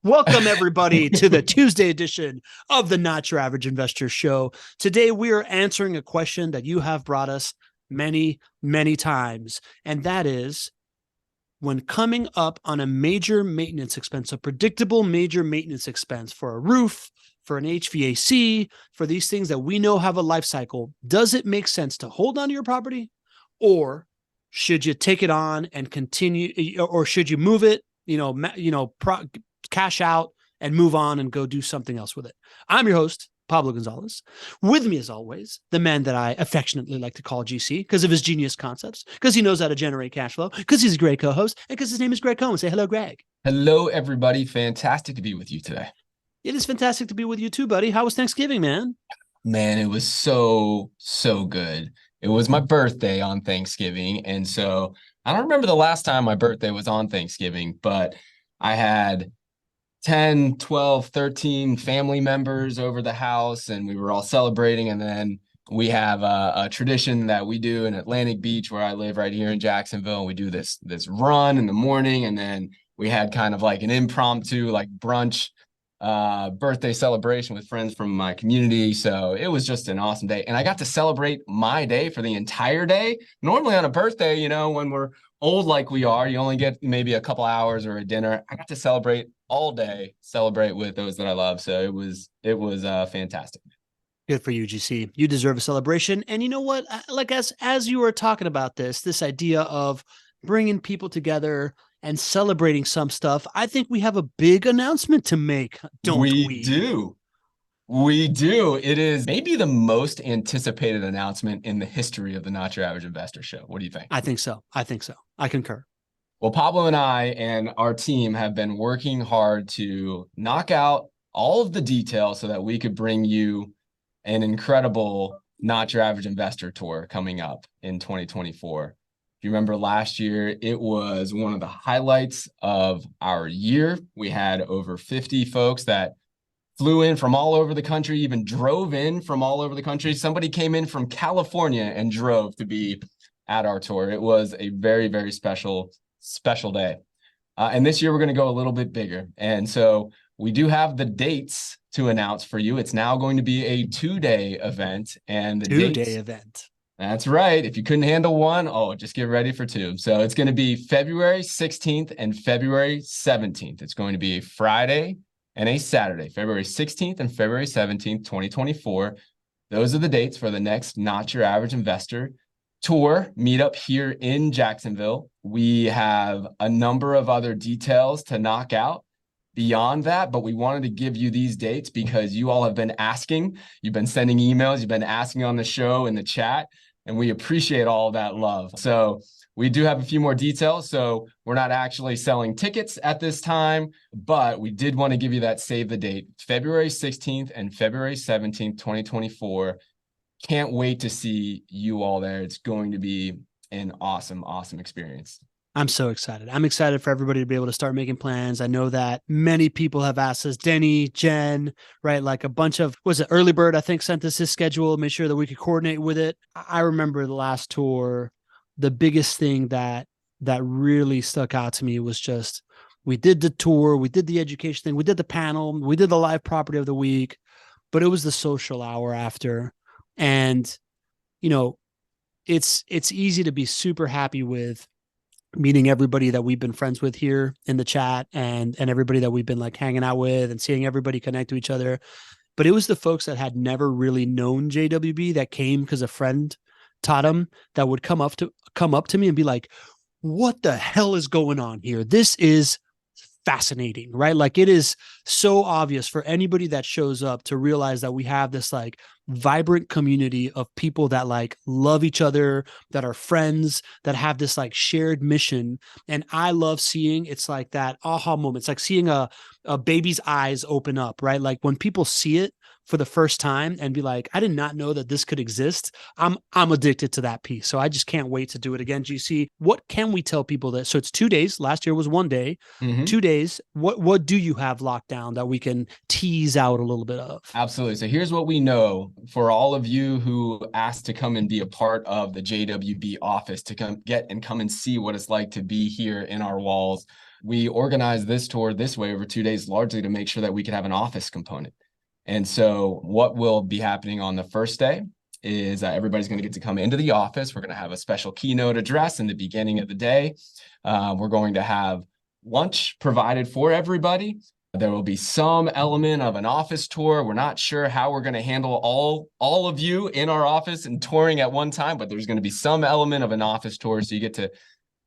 Welcome, everybody, to the Tuesday edition of the Not Your Average Investor Show. Today, we are answering a question that you have brought us many, many times, and that is, when coming up on a major maintenance expense, a predictable major maintenance expense for a roof, for an HVAC, for these things that we know have a life cycle, does it make sense to hold on to your property, or should you take it on and continue, or should you move it, cash out and move on and go do something else with it? I'm your host, Pablo Gonzalez. With me, as always, the man that I affectionately like to call GC because of his genius concepts, because he knows how to generate cash flow, because he's a great co-host, and because his name is Gregg Cohen. Say hello, Greg. Hello, everybody. Fantastic to be with you today. It is fantastic to be with you too, buddy. How was Thanksgiving, man? Man, it was so good. It was my birthday on Thanksgiving. And so I don't remember the last time my birthday was on Thanksgiving, but I had 10, 12, 13 family members over the house, and we were all celebrating. And then we have a tradition that we do in Atlantic Beach, where I live right here in Jacksonville. We do this run in the morning, and then we had kind of like an impromptu like brunch birthday celebration with friends from my community. So it was just an awesome day. And I got to celebrate my day for the entire day. Normally on a birthday, when we're old like we are, you only get maybe a couple hours or a dinner. I got to celebrate all day, celebrate with those that I love. So it was fantastic. Good for you, GC. You deserve a celebration. And you know what? Like as you were talking about this idea of bringing people together and celebrating some stuff, I think we have a big announcement to make, don't we? We do. It is maybe the most anticipated announcement in the history of the Not Your Average Investor Show. What do you think? I think so. I concur. Well, Pablo and I and our team have been working hard to knock out all of the details so that we could bring you an incredible Not Your Average Investor tour coming up in 2024. If you remember last year, it was one of the highlights of our year. We had over 50 folks that flew in from all over the country, even drove in from all over the country. Somebody came in from California and drove to be at our tour. It was a very, very special day. And this year, we're going to go a little bit bigger. And so we do have the dates to announce for you. It's now going to be a 2-day event. And the two-day event. That's right. If you couldn't handle one, just get ready for two. So it's going to be February 16th and February 17th. It's going to be a Friday and a Saturday, February 16th and February 17th, 2024. Those are the dates for the next Not Your Average Investor tour meetup here in Jacksonville. We have a number of other details to knock out beyond that, but we wanted to give you these dates because you all have been asking. You've been sending emails. You've been asking on the show, in the chat. And we appreciate all that love. So we do have a few more details. So we're not actually selling tickets at this time, but we did want to give you that save the date, February 16th and February 17th, 2024. Can't wait to see you all there. It's going to be an awesome experience. I'm so excited. I'm excited for everybody to be able to start making plans. I know that many people have asked us, Denny, Jen, right? Like a bunch of, Early Bird, I think, sent us his schedule, made sure that we could coordinate with it. I remember the last tour, the biggest thing that really stuck out to me was just, we did the tour, we did the education thing, we did the panel, we did the live property of the week, but it was the social hour after. And, it's easy to be super happy with meeting everybody that we've been friends with here in the chat and everybody that we've been like hanging out with and seeing everybody connect to each other. But it was the folks that had never really known JWB that came because a friend taught them, that would come up to me and be like, what the hell is going on here? This is fascinating, right? Like, it is so obvious for anybody that shows up to realize that we have this like vibrant community of people that like love each other, that are friends, that have this like shared mission. And I love seeing, it's like that aha moment. It's like seeing a baby's eyes open up, right? Like when people see it for the first time and be like, I did not know that this could exist. I'm addicted to that piece. So I just can't wait to do it again. GC, what can we tell people that? So it's 2 days. Last year was 1 day, 2 days. What do you have locked down that we can tease out a little bit of? Absolutely. So here's what we know for all of you who asked to come and be a part of the JWB office, to come and see what it's like to be here in our walls. we organized this tour this way over 2 days, largely to make sure that we could have an office component. And so what will be happening on the first day is everybody's going to get to come into the office. We're going to have a special keynote address in the beginning of the day. We're going to have lunch provided for everybody. There will be some element of an office tour. We're not sure how we're going to handle all of you in our office and touring at one time, but there's going to be some element of an office tour. So you get to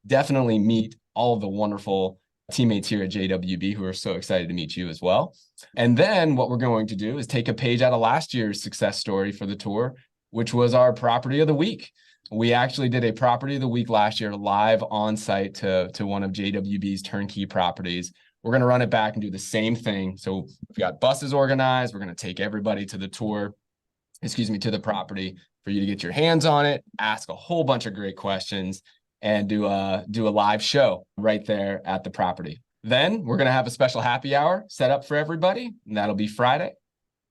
definitely meet all of the wonderful teammates here at JWB who are so excited to meet you as well. And then what we're going to do is take a page out of last year's success story for the tour, which was our property of the week. We actually did a property of the week last year live on site to one of JWB's turnkey properties. We're going to run it back and do the same thing. So we've got buses organized. We're going to take everybody to the tour, to the property for you to get your hands on it, ask a whole bunch of great questions, and do a live show right there at the property. Then we're going to have a special happy hour set up for everybody, and that'll be Friday.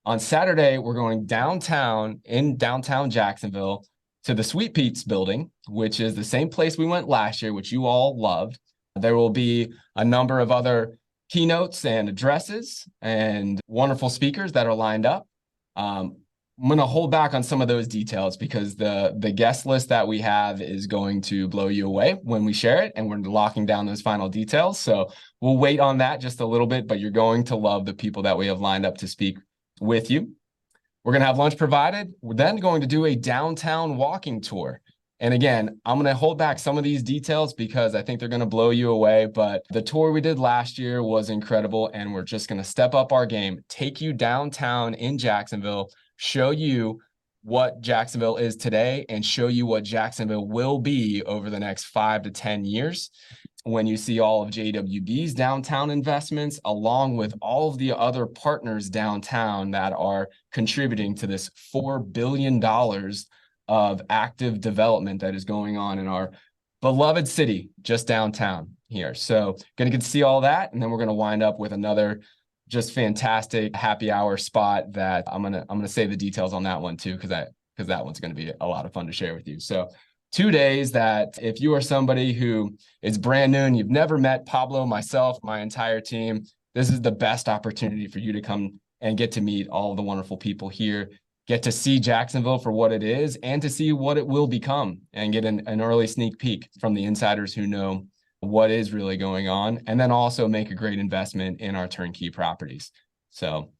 On Saturday, we're going downtown in downtown Jacksonville to the Sweet Pete's building, which is the same place we went last year, which you all loved. There will be a number of other keynotes and addresses and wonderful speakers that are lined up. I'm going to hold back on some of those details because the guest list that we have is going to blow you away when we share it, and we're locking down those final details. So we'll wait on that just a little bit, but you're going to love the people that we have lined up to speak with you. We're going to have lunch provided. We're then going to do a downtown walking tour. And again, I'm going to hold back some of these details because I think they're going to blow you away. But the tour we did last year was incredible. And we're just going to step up our game, take you downtown in Jacksonville, show you what Jacksonville is today, and show you what Jacksonville will be over the next 5 to 10 years. When you see all of JWB's downtown investments, along with all of the other partners downtown that are contributing to this $4 billion of active development that is going on in our beloved city just downtown here. So going to get to see all that, and then we're going to wind up with another just fantastic happy hour spot that I'm gonna say the details on that one too, because that one's going to be a lot of fun to share with you. So 2 days that if you are somebody who is brand new and you've never met Pablo, myself, my entire team, this is the best opportunity for you to come and get to meet all of the wonderful people here, get to see Jacksonville for what it is and to see what it will become, and get an early sneak peek from the insiders who know what is really going on, and then also make a great investment in our turnkey properties. So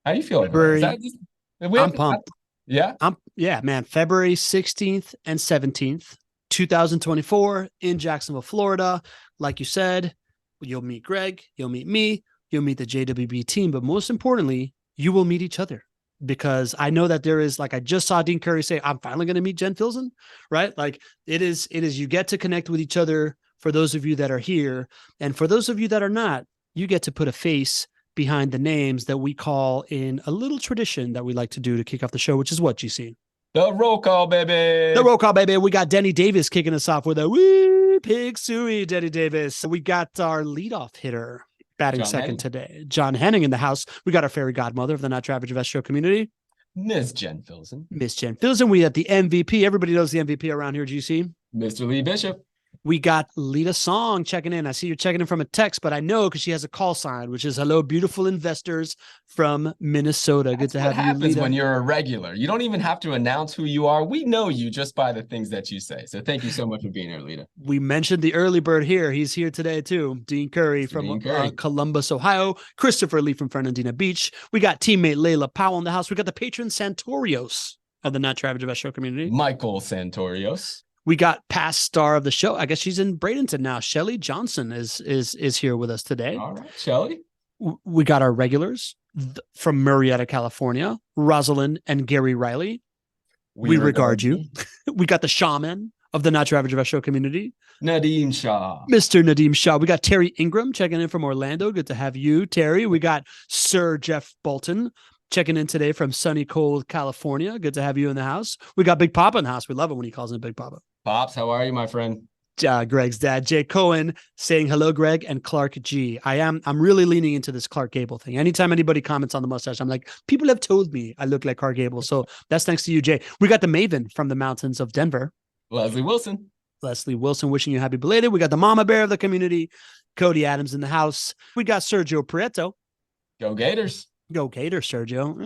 how do you feel about it? I'm pumped. Yeah. Yeah, man. February 16th and 17th, 2024 in Jacksonville, Florida. Like you said, you'll meet Greg, you'll meet me, you'll meet the JWB team, but most importantly, you will meet each other. Because I know that there is, like I just saw Dean Curry say, I'm finally going to meet Jen Filson, right? Like it is, you get to connect with each other for those of you that are here. And for those of you that are not, you get to put a face behind the names that we call in a little tradition that we like to do to kick off the show, which is what, GC? The roll call, baby. The roll call, baby. We got Denny Davis kicking us off with a wee pig suey, Denny Davis. We got our leadoff hitter batting John second Henning. today. John Henning in the house. We got our fairy godmother of the Not Your Average Investor Show community, Miss Jen Filson. Miss Jen Filson. We got the MVP. Everybody knows the MVP around here, GC. Mr. Lee Bishop. We got Lita Song checking in. I see you're checking in from a text, but I know because she has a call sign, which is hello, beautiful investors from Minnesota. Good to have you, Lita. What happens when you're a regular? You don't even have to announce who you are. We know you just by the things that you say. So thank you so much for being here, Lita. We mentioned the early bird here. He's here today too. Dean Curry from Columbus, Ohio. Christopher Lee from Fernandina Beach. We got teammate Layla Powell in the house. We got the patron Santorios of the Not Your Average Investor Show community. Michael Santorios. We got past star of the show. I guess she's in Bradenton now. Shelly Johnson is here with us today. All right, Shelly. We got our regulars from Murrieta, California, Rosalind and Gary Riley. We regard you. We got the shaman of the Not Your Average Investor Show community, Nadeem Shah. Mr. Nadeem Shah. We got Terry Ingram checking in from Orlando. Good to have you, Terry. We got Sir Jeff Bolton checking in today from sunny, cold California. Good to have you in the house. We got Big Papa in the house. We love it when he calls him Big Papa. Pops, how are you, my friend? Greg's dad, Jay Cohen, saying hello, Greg, and Clark G. I'm really leaning into this Clark Gable thing. Anytime anybody comments on the mustache, I'm like, people have told me I look like Clark Gable. So that's thanks to you, Jay. We got the Maven from the mountains of Denver. Leslie Wilson. Leslie Wilson wishing you happy belated. We got the mama bear of the community, Cody Adams in the house. We got Sergio Prieto. Go Gators. Go Gators, Sergio.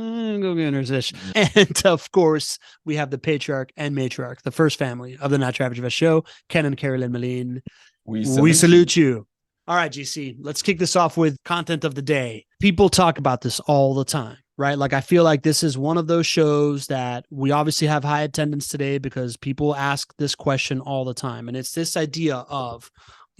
Go Gators-ish. And of course, we have the patriarch and matriarch, the first family of the Not Your Average Invest Show, Ken and Carolyn Moline. We salute you. All right, GC, let's kick this off with content of the day. People talk about this all the time, right? Like, I feel like this is one of those shows that we obviously have high attendance today because people ask this question all the time. And it's this idea of,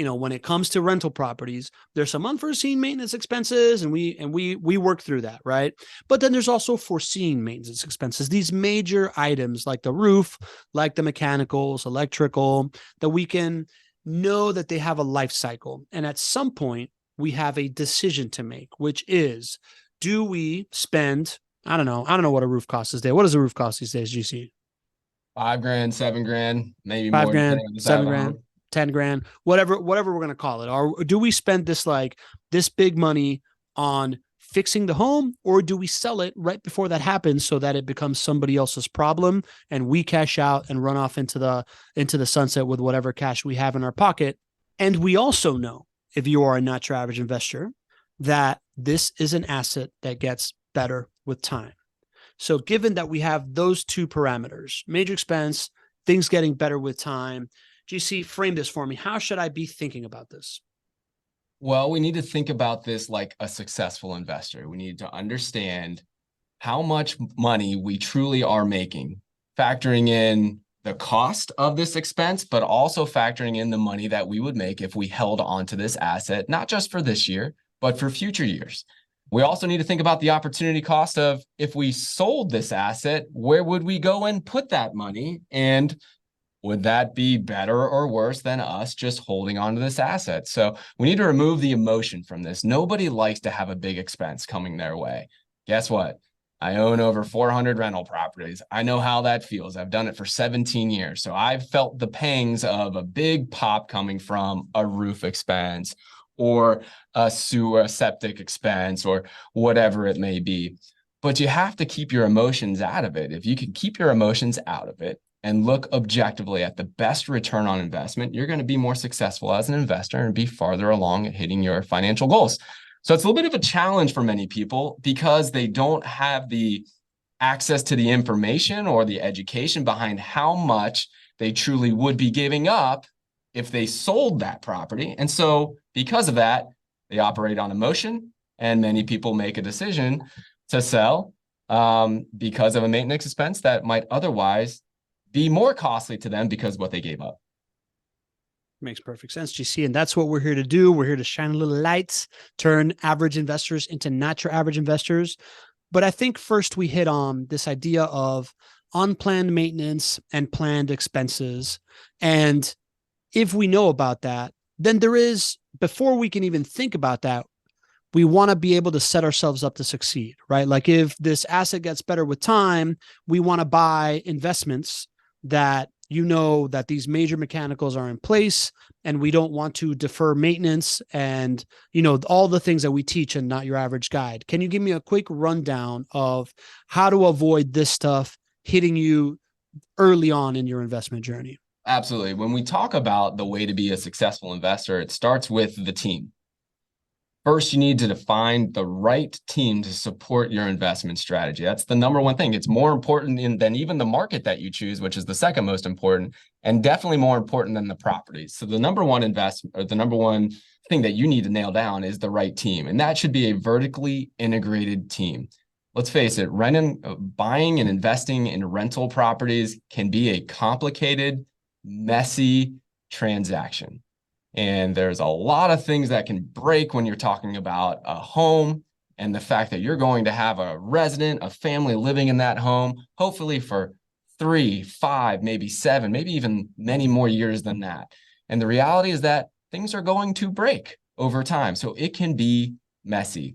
when it comes to rental properties, there's some unforeseen maintenance expenses, and we work through that, right? But then there's also foreseen maintenance expenses, these major items like the roof, like the mechanicals, electrical, that we can know that they have a life cycle. And at some point, we have a decision to make, which is, do we spend, I don't know what a roof costs these days. What does a roof cost these days, GC? $5,000, $7,000, maybe more. $5,000, $7,000. 10 grand, whatever we're going to call it. Or do we spend this big money on fixing the home, or do we sell it right before that happens so that it becomes somebody else's problem and we cash out and run off into the sunset with whatever cash we have in our pocket? And we also know, if you are a not your average investor, that this is an asset that gets better with time. So given that we have those two parameters, major expense, things getting better with time, GC, frame this for me. How should I be thinking about this? Well, we need to think about this like a successful investor. We need to understand how much money we truly are making, factoring in the cost of this expense, but also factoring in the money that we would make if we held onto this asset, not just for this year, but for future years. We also need to think about the opportunity cost of, if we sold this asset, where would we go and put that money? And would that be better or worse than us just holding on to this asset? So we need to remove the emotion from this. Nobody likes to have a big expense coming their way. Guess what? I own over 400 rental properties. I know how that feels. I've done it for 17 years. So I've felt the pangs of a big pop coming from a roof expense or a sewer septic expense or whatever it may be. But you have to keep your emotions out of it. If you can keep your emotions out of it and look objectively at the best return on investment, you're going to be more successful as an investor and be farther along at hitting your financial goals. So it's a little bit of a challenge for many people because they don't have the access to the information or the education behind how much they truly would be giving up if they sold that property. And so because of that, they operate on emotion, and many people make a decision to sell because of a maintenance expense that might otherwise be more costly to them because of what they gave up. Makes perfect sense, GC. And that's what we're here to do. We're here to shine a little light, turn average investors into not your average investors. But I think first we hit on this idea of unplanned maintenance and planned expenses. And if we know about that, then before we can even think about that, we want to be able to set ourselves up to succeed, right? Like, if this asset gets better with time, we want to buy investments that that these major mechanicals are in place, and we don't want to defer maintenance and, all the things that we teach in Not Your Average Guide. Can you give me a quick rundown of how to avoid this stuff hitting you early on in your investment journey? Absolutely. When we talk about the way to be a successful investor, it starts with the team. First, you need to define the right team to support your investment strategy. That's the number one thing. It's more important than even the market that you choose, which is the second most important, and definitely more important than the properties. So the number one investment, or the number one thing that you need to nail down, is the right team. And that should be a vertically integrated team. Let's face it, buying and investing in rental properties can be a complicated, messy transaction. And there's a lot of things that can break when you're talking about a home, and the fact that you're going to have a resident, a family living in that home, hopefully for 3, 5, maybe 7, maybe even many more years than that. And the reality is that things are going to break over time. So it can be messy.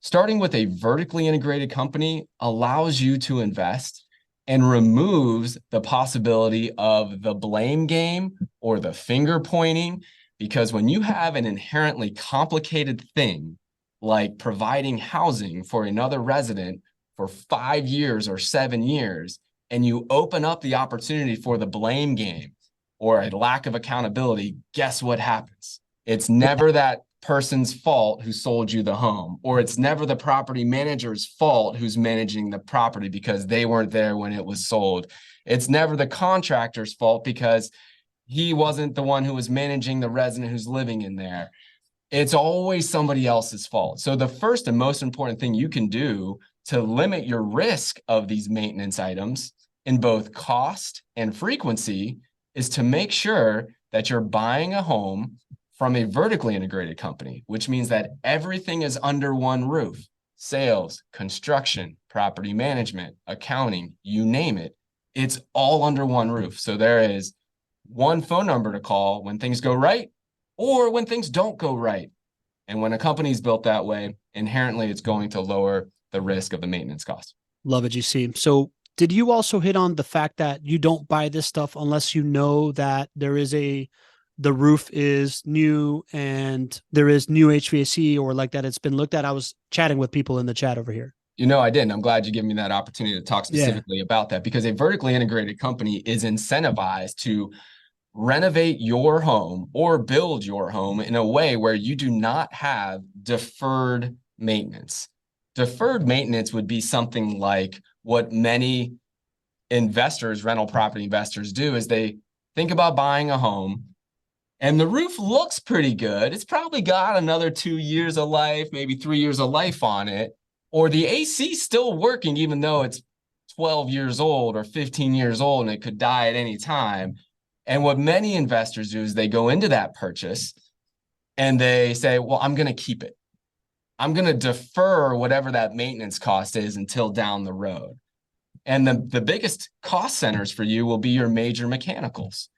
Starting with a vertically integrated company allows you to invest and removes the possibility of the blame game or the finger pointing. Because when you have an inherently complicated thing, like providing housing for another resident for 5 years or 7 years, and you open up the opportunity for the blame game or a lack of accountability, guess what happens? It's never that person's fault who sold you the home, or it's never the property manager's fault who's managing the property because they weren't there when it was sold. It's never the contractor's fault because he wasn't the one who was managing the resident who's living in there. It's always somebody else's fault. So the first and most important thing you can do to limit your risk of these maintenance items in both cost and frequency is to make sure that you're buying a home from a vertically integrated company, which means that everything is under one roof. Sales, construction, property management, accounting, you name it. It's all under one roof. So there is one phone number to call when things go right or when things don't go right. And when a company is built that way, inherently it's going to lower the risk of the maintenance costs. Love it, GC. So did you also hit on the fact that you don't buy this stuff unless you know that the roof is new and there is new HVAC, or like that it's been looked at? I was chatting with people in the chat over here. I didn't. I'm glad you gave me that opportunity to talk specifically about that, because a vertically integrated company is incentivized to renovate your home or build your home in a way where you do not have deferred maintenance. Deferred maintenance would be something like what many investors, rental property investors, do is they think about buying a home and the roof looks pretty good. It's probably got another 2 years of life, maybe 3 years of life on it, or the AC is still working even though it's 12 years old or 15 years old and it could die at any time. And what many investors do is they go into that purchase and they say, well, I'm going to keep it. I'm going to defer whatever that maintenance cost is until down the road. And the biggest cost centers for you will be your major mechanicals,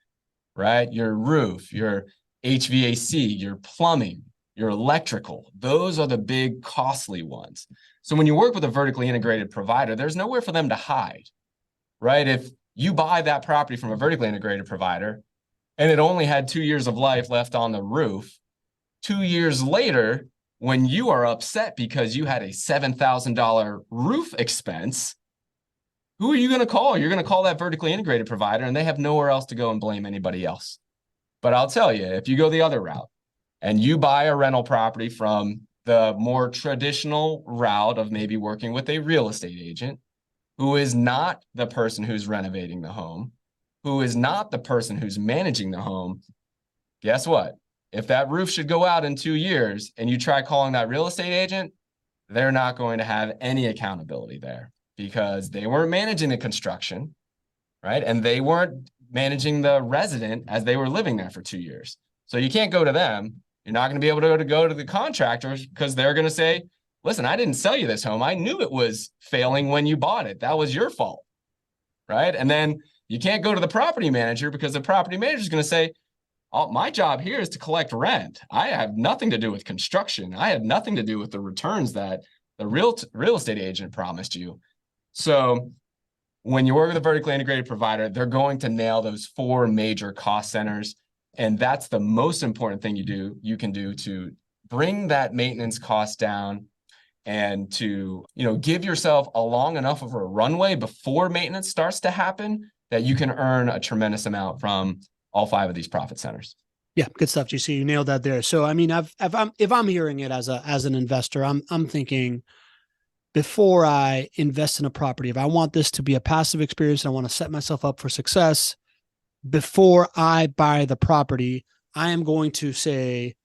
right? Your roof, your HVAC, your plumbing, your electrical. Those are the big costly ones. So when you work with a vertically integrated provider, there's nowhere for them to hide, right? If you buy that property from a vertically integrated provider and it only had 2 years of life left on the roof, 2 years later, when you are upset because you had a $7,000 roof expense, who are you going to call? You're going to call that vertically integrated provider, and they have nowhere else to go and blame anybody else. But I'll tell you, if you go the other route and you buy a rental property from the more traditional route of maybe working with a real estate agent who is not the person who's renovating the home, who is not the person who's managing the home, guess what? If that roof should go out in 2 years and you try calling that real estate agent, they're not going to have any accountability there because they weren't managing the construction, right? And they weren't managing the resident as they were living there for 2 years. So you can't go to them. You're not going to be able to go to the contractors because they're going to say, listen, I didn't sell you this home. I knew it was failing when you bought it. That was your fault, right? And then you can't go to the property manager because the property manager is going to say, oh, my job here is to collect rent. I have nothing to do with construction. I had nothing to do with the returns that the real estate agent promised you. So when you work with a vertically integrated provider, they're going to nail those 4 major cost centers. And that's the most important thing you can do to bring that maintenance cost down and to, give yourself a long enough of a runway before maintenance starts to happen that you can earn a tremendous amount from all 5 of these profit centers. Yeah, good stuff, GC. You nailed that there. So, I mean, if I'm hearing it as an investor, I'm thinking before I invest in a property, if I want this to be a passive experience, and I want to set myself up for success, before I buy the property, I am going to say,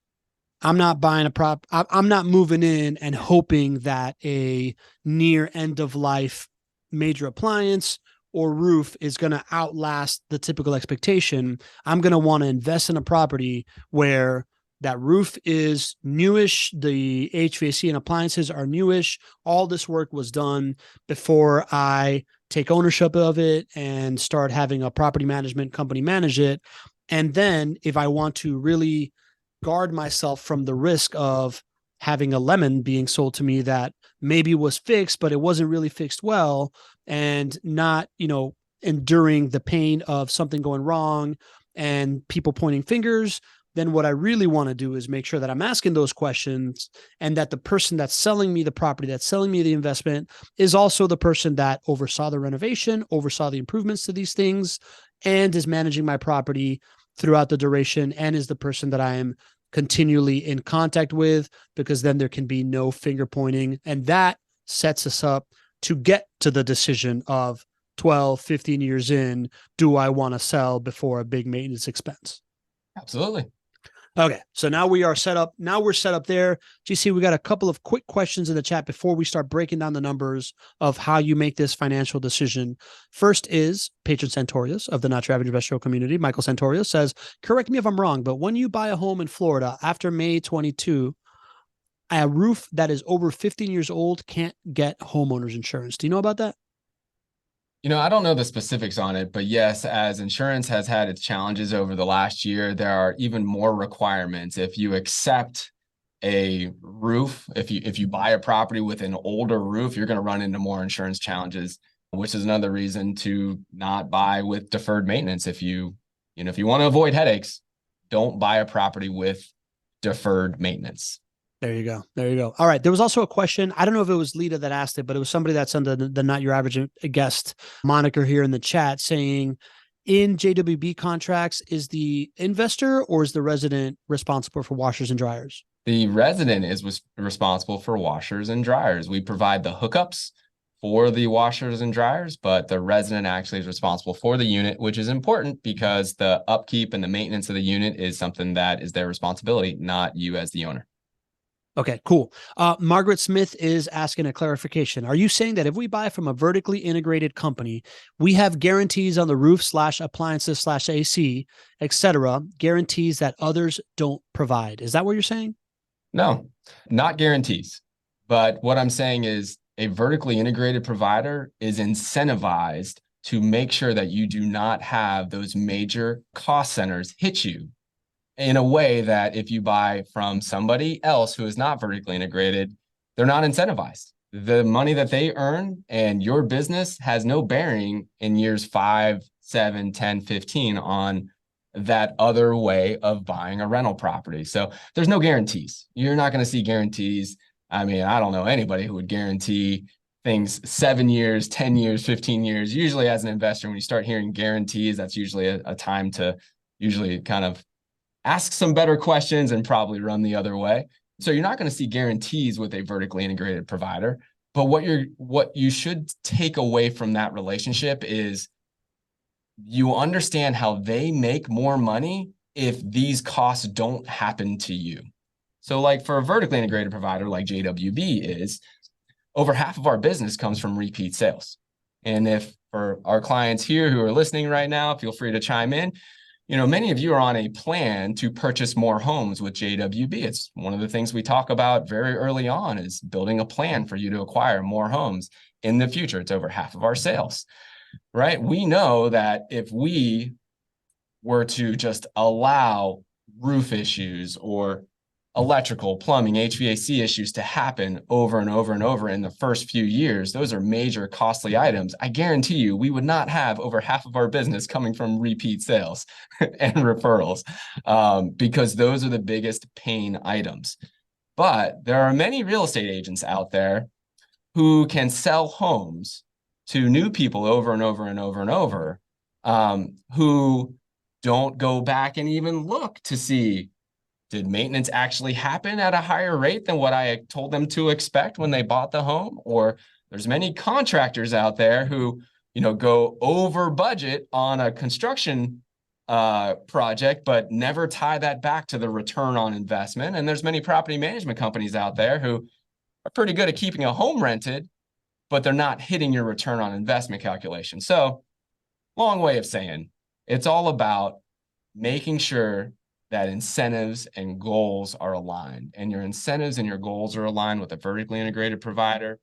I'm not buying I'm not moving in and hoping that a near end of life major appliance or roof is going to outlast the typical expectation. I'm going to want to invest in a property where that roof is newish, the HVAC and appliances are newish. All this work was done before I take ownership of it and start having a property management company manage it. And then if I want to really guard myself from the risk of having a lemon being sold to me that maybe was fixed, but it wasn't really fixed well, and not, enduring the pain of something going wrong and people pointing fingers, then what I really want to do is make sure that I'm asking those questions and that the person that's selling me the property, that's selling me the investment, is also the person that oversaw the renovation, oversaw the improvements to these things, and is managing my property throughout the duration, and is the person that I am continually in contact with, because then there can be no finger pointing. And that sets us up to get to the decision of 12, 15 years in, do I want to sell before a big maintenance expense? Absolutely. Okay, so now we are set up. Now we're set up there. GC, we got a couple of quick questions in the chat before we start breaking down the numbers of how you make this financial decision. First is patron Santorius of the Not Your Average Investor community. Michael Santorius says, correct me if I'm wrong, but when you buy a home in Florida after May 22, a roof that is over 15 years old can't get homeowners insurance. Do you know about that? I don't know the specifics on it, but yes, as insurance has had its challenges over the last year, there are even more requirements. If you accept a roof, if you buy a property with an older roof, you're going to run into more insurance challenges, which is another reason to not buy with deferred maintenance. If you want to avoid headaches, don't buy a property with deferred maintenance. There you go. There you go. All right. There was also a question. I don't know if it was Lita that asked it, but it was somebody that's under the Not Your Average Guest moniker here in the chat saying, in JWB contracts, is the investor or is the resident responsible for washers and dryers? The resident is responsible for washers and dryers. We provide the hookups for the washers and dryers, but the resident actually is responsible for the unit, which is important because the upkeep and the maintenance of the unit is something that is their responsibility, not you as the owner. Okay, cool. Margaret Smith is asking a clarification. Are you saying that if we buy from a vertically integrated company, we have guarantees on the roof / appliances / AC, etc., guarantees that others don't provide? Is that what you're saying? No, not guarantees. But what I'm saying is a vertically integrated provider is incentivized to make sure that you do not have those major cost centers hit you in a way that if you buy from somebody else who is not vertically integrated, they're not incentivized. The money that they earn and your business has no bearing in years 5, 7, 10, 15 on that other way of buying a rental property. So there's no guarantees. You're not going to see guarantees. I mean, I don't know anybody who would guarantee things 7 years, 10 years, 15 years. Usually as an investor, when you start hearing guarantees, that's usually a time to usually kind of ask some better questions and probably run the other way. So you're not going to see guarantees with a vertically integrated provider. But what you should take away from that relationship is you understand how they make more money if these costs don't happen to you. So like for a vertically integrated provider like JWB is, over half of our business comes from repeat sales. And if for our clients here who are listening right now, feel free to chime in. Many of you are on a plan to purchase more homes with JWB. It's one of the things we talk about very early on is building a plan for you to acquire more homes in the future. It's over half of our sales, right? We know that if we were to just allow roof issues or electrical, plumbing, HVAC issues to happen over and over and over in the first few years, those are major costly items. I guarantee you, we would not have over half of our business coming from repeat sales and referrals because those are the biggest pain items. But there are many real estate agents out there who can sell homes to new people over and over and over and over who don't go back and even look to see, did maintenance actually happen at a higher rate than what I told them to expect when they bought the home? Or there's many contractors out there who, go over budget on a construction project, but never tie that back to the return on investment. And there's many property management companies out there who are pretty good at keeping a home rented, but they're not hitting your return on investment calculation. So long way of saying, it's all about making sure that incentives and goals are aligned, and your incentives and your goals are aligned with a vertically integrated provider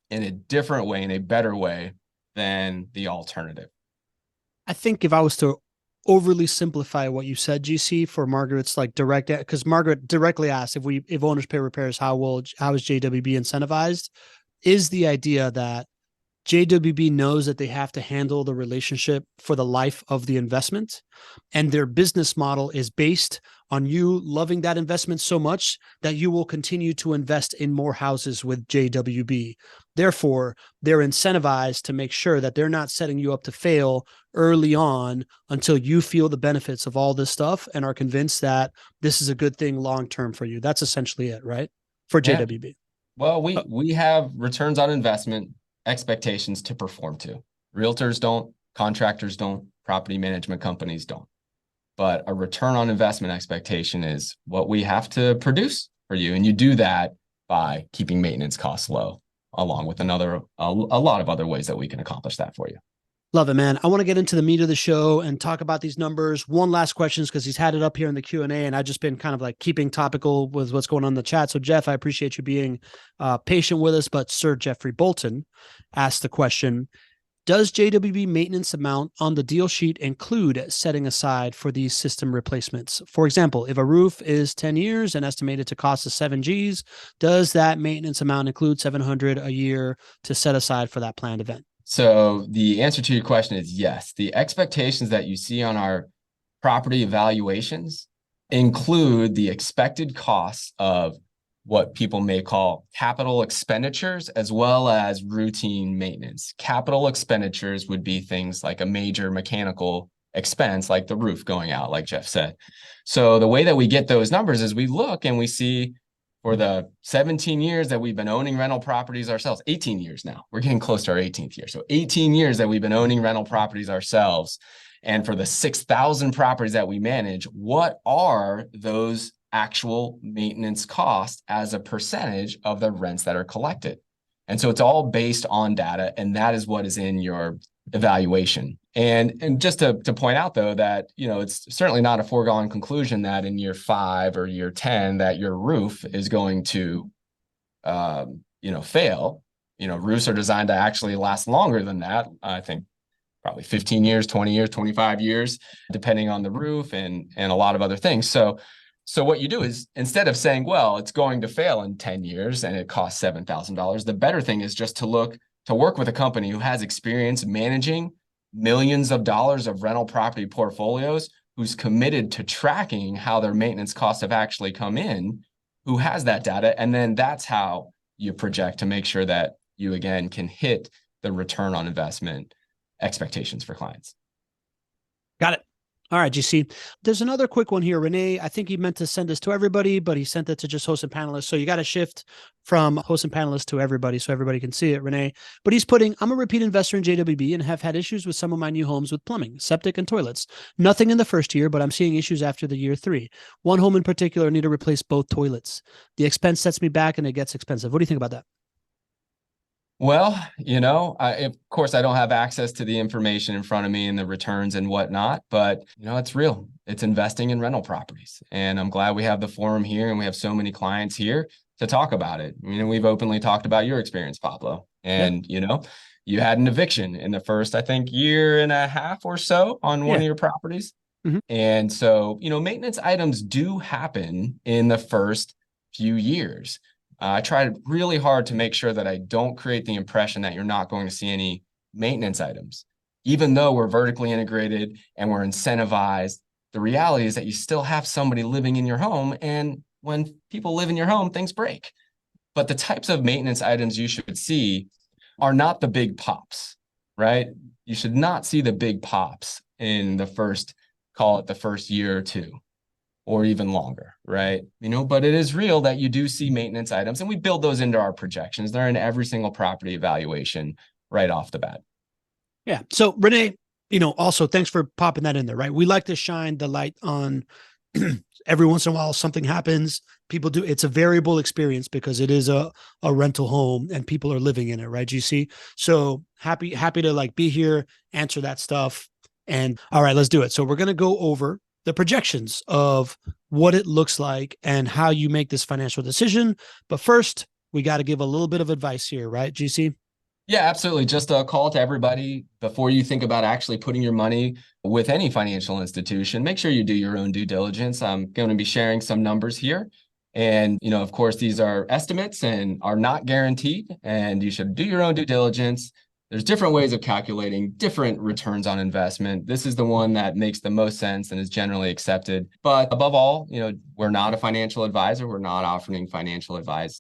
in a different way, in a better way than the alternative. I think if I was to overly simplify what you said, GC, for Margaret's like direct, because Margaret directly asked if owners pay repairs, how is JWB incentivized? Is the idea that JWB knows that they have to handle the relationship for the life of the investment, and their business model is based on you loving that investment so much that you will continue to invest in more houses with JWB. Therefore, they're incentivized to make sure that they're not setting you up to fail early on until you feel the benefits of all this stuff and are convinced that this is a good thing long-term for you. That's essentially it, right? For Yeah. JWB. Well, we have returns on investment expectations to perform to. Realtors don't, contractors don't, property management companies don't. But a return on investment expectation is what we have to produce for you. And you do that by keeping maintenance costs low, along with a lot of other ways that we can accomplish that for you. Love it, man. I want to get into the meat of the show and talk about these numbers. One last question, because he's had it up here in the Q&A, and I've just been kind of like keeping topical with what's going on in the chat. So, Jeff, I appreciate you being patient with us. But Sir Jeffrey Bolton asked the question, does JWB maintenance amount on the deal sheet include setting aside for these system replacements? For example, if a roof is 10 years and estimated to cost us 7 Gs, does that maintenance amount include $700 a year to set aside for that planned event? So the answer to your question is yes. The expectations that you see on our property evaluations include the expected costs of what people may call capital expenditures, as well as routine maintenance. Capital expenditures would be things like a major mechanical expense, like the roof going out, like Jeff said. So the way that we get those numbers is we look and we see, for the 17 years that we've been owning rental properties ourselves, 18 years now, we're getting close to our 18th year. So 18 years that we've been owning rental properties ourselves. And for the 6,000 properties that we manage, what are those actual maintenance costs as a percentage of the rents that are collected? And so it's all based on data, and that is what is in your evaluation. And just to point out, though, that, it's certainly not a foregone conclusion that in year 5 or year 10 that your roof is going to, fail. Roofs are designed to actually last longer than that. I think probably 15 years, 20 years, 25 years, depending on the roof and a lot of other things. So what you do is, instead of saying, well, it's going to fail in 10 years and it costs $7,000, the better thing is just to work with a company who has experience managing millions of dollars of rental property portfolios, who's committed to tracking how their maintenance costs have actually come in, who has that data. And then that's how you project to make sure that you, again, can hit the return on investment expectations for clients. Got it. All right, GC. There's another quick one here. Renee, I think he meant to send this to everybody, but he sent it to just hosts and panelists. So you got to shift from hosts and panelists to everybody so everybody can see it, Renee. But he's putting, I'm a repeat investor in JWB and have had issues with some of my new homes with plumbing, septic, and toilets. Nothing in the first year, but I'm seeing issues after the year 3. One home in particular need to replace both toilets. The expense sets me back and it gets expensive. What do you think about that? Well, of course, I don't have access to the information in front of me and the returns and whatnot, but, it's real. It's investing in rental properties. And I'm glad we have the forum here and we have so many clients here to talk about it. We've openly talked about your experience, Pablo. And, you had an eviction in the first, I think, year and a half or so on one of your properties. Mm-hmm. And so, maintenance items do happen in the first few years. I try really hard to make sure that I don't create the impression that you're not going to see any maintenance items. Even though we're vertically integrated and we're incentivized, the reality is that you still have somebody living in your home. And when people live in your home, things break. But the types of maintenance items you should see are not the big pops, right? You should not see the big pops in the first year or two, or even longer, right? But it is real that you do see maintenance items, and we build those into our projections. They're in every single property evaluation right off the bat. Yeah. So Renee, also thanks for popping that in there, right? We like to shine the light on every once in a while something happens. People do. It's a variable experience because it is a rental home and people are living in it, right? GC. So happy to be here, answer that stuff. And all right, let's do it. So we're going to go over the projections of what it looks like and how you make this financial decision. But first, we got to give a little bit of advice here, right, GC? Yeah, absolutely. Just a call to everybody before you think about actually putting your money with any financial institution. Make sure you do your own due diligence. I'm going to be sharing some numbers here. And, of course, these are estimates and are not guaranteed, and you should do your own due diligence. There's different ways of calculating different returns on investment. This is the one that makes the most sense and is generally accepted. But above all, we're not a financial advisor. We're not offering financial advice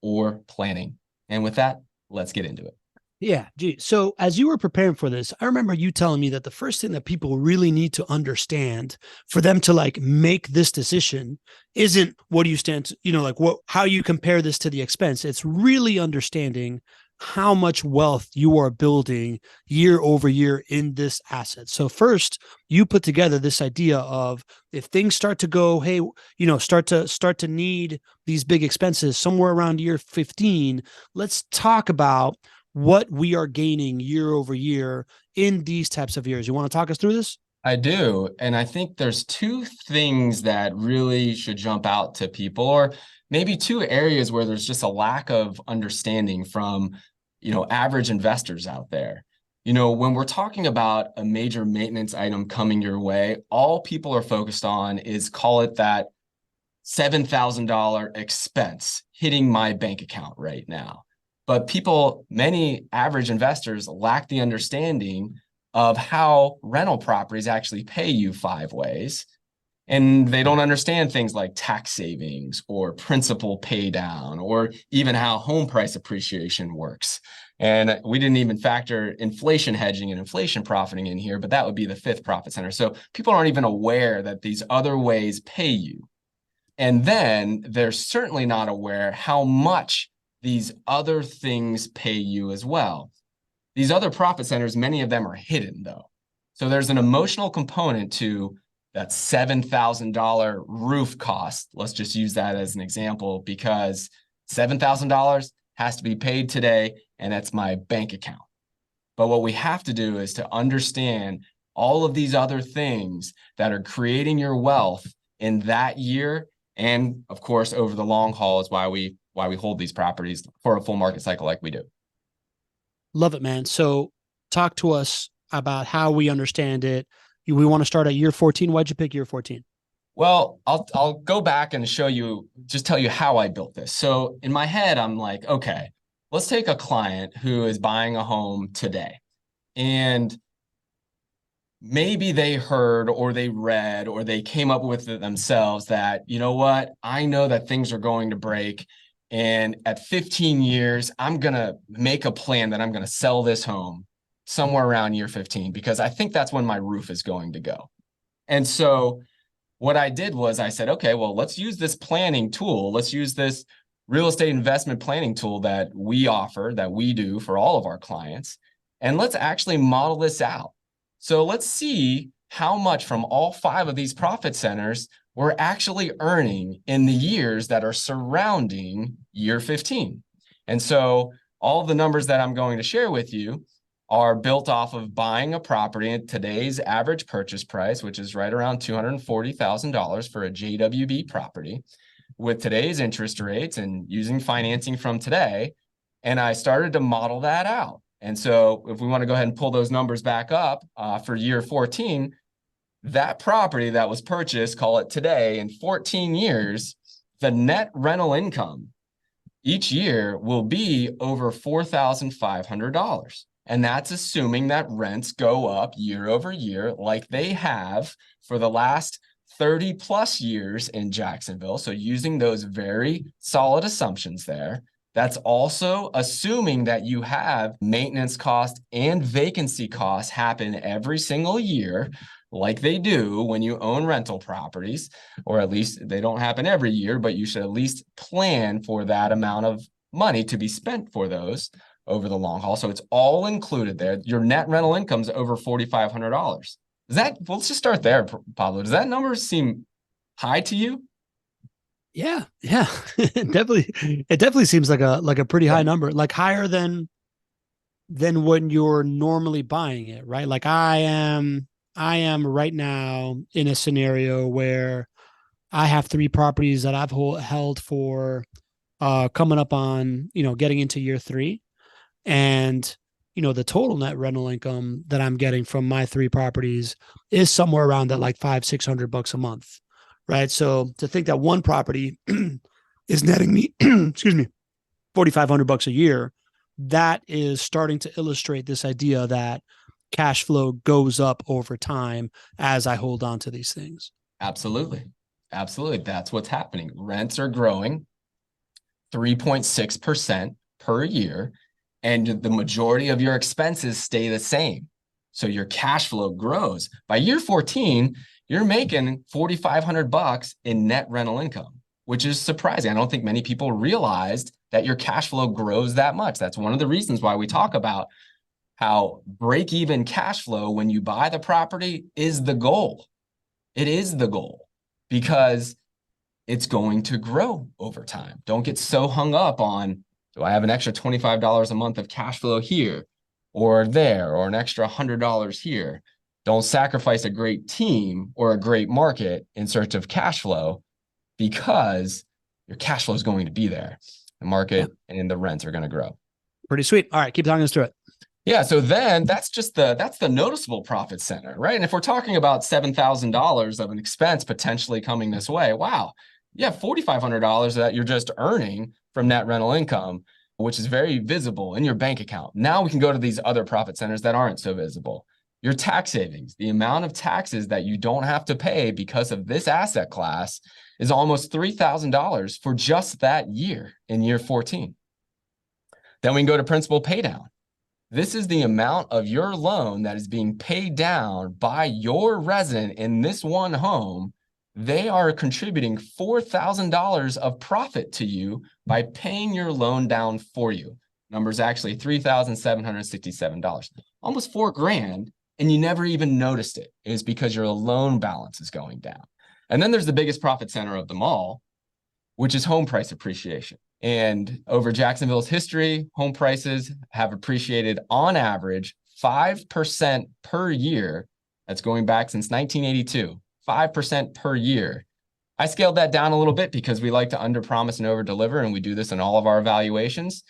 or planning. And with that, let's get into it. Yeah, gee. So as you were preparing for this, I remember you telling me that the first thing that people really need to understand for them to like make this decision isn't what do you stand to, like how you compare this to the expense. It's really understanding how much wealth you are building year over year in this asset. So first, you put together this idea of if things start to go, hey, start to need these big expenses somewhere around year 15, let's talk about what we are gaining year over year in these types of years. You want to talk us through this? I do. And I think there's two things that really should jump out to people, or maybe two areas where there's just a lack of understanding from, average investors out there. When we're talking about a major maintenance item coming your way, all people are focused on is, call it that $7,000 expense hitting my bank account right now. But many average investors lack the understanding of how rental properties actually pay you 5 ways. And they don't understand things like tax savings or principal pay down, or even how home price appreciation works. And we didn't even factor inflation hedging and inflation profiting in here, but that would be the fifth profit center. So people aren't even aware that these other ways pay you. And then they're certainly not aware how much these other things pay you as well. These other profit centers, many of them are hidden though. So there's an emotional component to that $7,000 roof cost. Let's just use that as an example, because $7,000 has to be paid today, and that's my bank account. But what we have to do is to understand all of these other things that are creating your wealth in that year. And of course, over the long haul is why we hold these properties for a full market cycle like we do. Love it, man. So talk to us about how we understand it. We want to start at year 14. Why'd you pick year 14? Well, I'll go back and tell you how I built this. So in my head, I'm like, okay, let's take a client who is buying a home today. And maybe they heard or they read or they came up with it themselves that, you know what, I know that things are going to break. And at 15 years, I'm going to make a plan that I'm going to sell this home somewhere around year 15, because I think that's when my roof is going to go. And so what I did was I said, okay, well, let's use this planning tool. Let's use this real estate investment planning tool that we offer, that we do for all of our clients. And let's actually model this out. So let's see how much from all 5 of these profit centers we're actually earning in the years that are surrounding year 15. And so all of the numbers that I'm going to share with you are built off of buying a property at today's average purchase price, which is right around $240,000 for a JWB property, with today's interest rates and using financing from today. And I started to model that out. And so if we want to go ahead and pull those numbers back up for year 14, that property that was purchased, call it today, in 14 years, the net rental income each year will be over $4,500. And that's assuming that rents go up year over year like they have for the last 30 plus years in Jacksonville. So using those very solid assumptions there. That's also assuming that you have maintenance costs and vacancy costs happen every single year, like they do when you own rental properties, or at least they don't happen every year, but you should at least plan for that amount of money to be spent for those over the long haul. So it's all included there. Your net rental income is over $4,500. Let's just start there, Pablo. Does that number seem high to you? Yeah. It definitely seems like a pretty high number, like higher than when you're normally buying it, right? Like I am right now in a scenario where I have 3 properties that I've held for coming up on, getting into year 3. And, the total net rental income that I'm getting from my 3 properties is somewhere around that like $500-600 a month. Right. So to think that one property is netting me, excuse me, $4,500 a year, that is starting to illustrate this idea that cash flow goes up over time as I hold on to these things. Absolutely. That's what's happening. Rents are growing 3.6% per year. and the majority of your expenses stay the same. So your cash flow grows. By year 14, you're making $4,500 in net rental income, which is surprising. I don't think many people realized that your cash flow grows that much. That's one of the reasons why we talk about how break-even cash flow when you buy the property is the goal. It is the goal because it's going to grow over time. Don't get so hung up on, do I have an extra $25 a month of cash flow here or there, or an extra $100 here? Don't sacrifice a great team or a great market in search of cash flow, because your cash flow is going to be there. The market and the rents are going to grow. Pretty sweet. All right, keep talking us through it. Yeah, so then that's the noticeable profit center, right? And if we're talking about $7,000 of an expense potentially coming this way, wow, you have $4,500 that you're just earning from net rental income, which is very visible in your bank account. Now we can go to these other profit centers that aren't so visible. Your tax savings, the amount of taxes that you don't have to pay because of this asset class, is almost $3,000 for just that year in year 14. Then we can go to principal paydown. This is the amount of your loan that is being paid down by your resident in this one home. They are contributing $4,000 of profit to you by paying your loan down for you. Number's actually $3,767, almost $4,000, and you never even noticed it. It was because your loan balance is going down. And then there's the biggest profit center of them all, which is home price appreciation. And over Jacksonville's history, home prices have appreciated on average 5% per year. That's going back since 1982, 5% per year. I scaled that down a little bit because we like to underpromise and overdeliver, and we do this in all of our evaluations.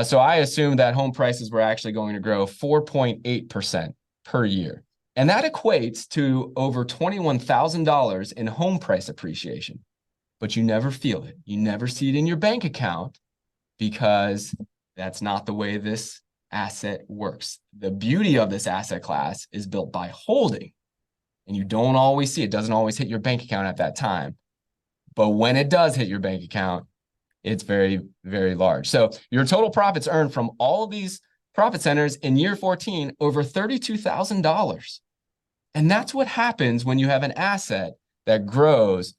So I assumed that home prices were actually going to grow 4.8% per year. And that equates to over $21,000 in home price appreciation. But you never feel it. You never see it in your bank account because that's not the way this asset works. The beauty of this asset class is built by holding, and you don't always see it. It doesn't always hit your bank account at that time. But when it does hit your bank account, it's very, very large. So your total profits earned from all of these profit centers in year 14, over $32,000. And that's what happens when you have an asset that grows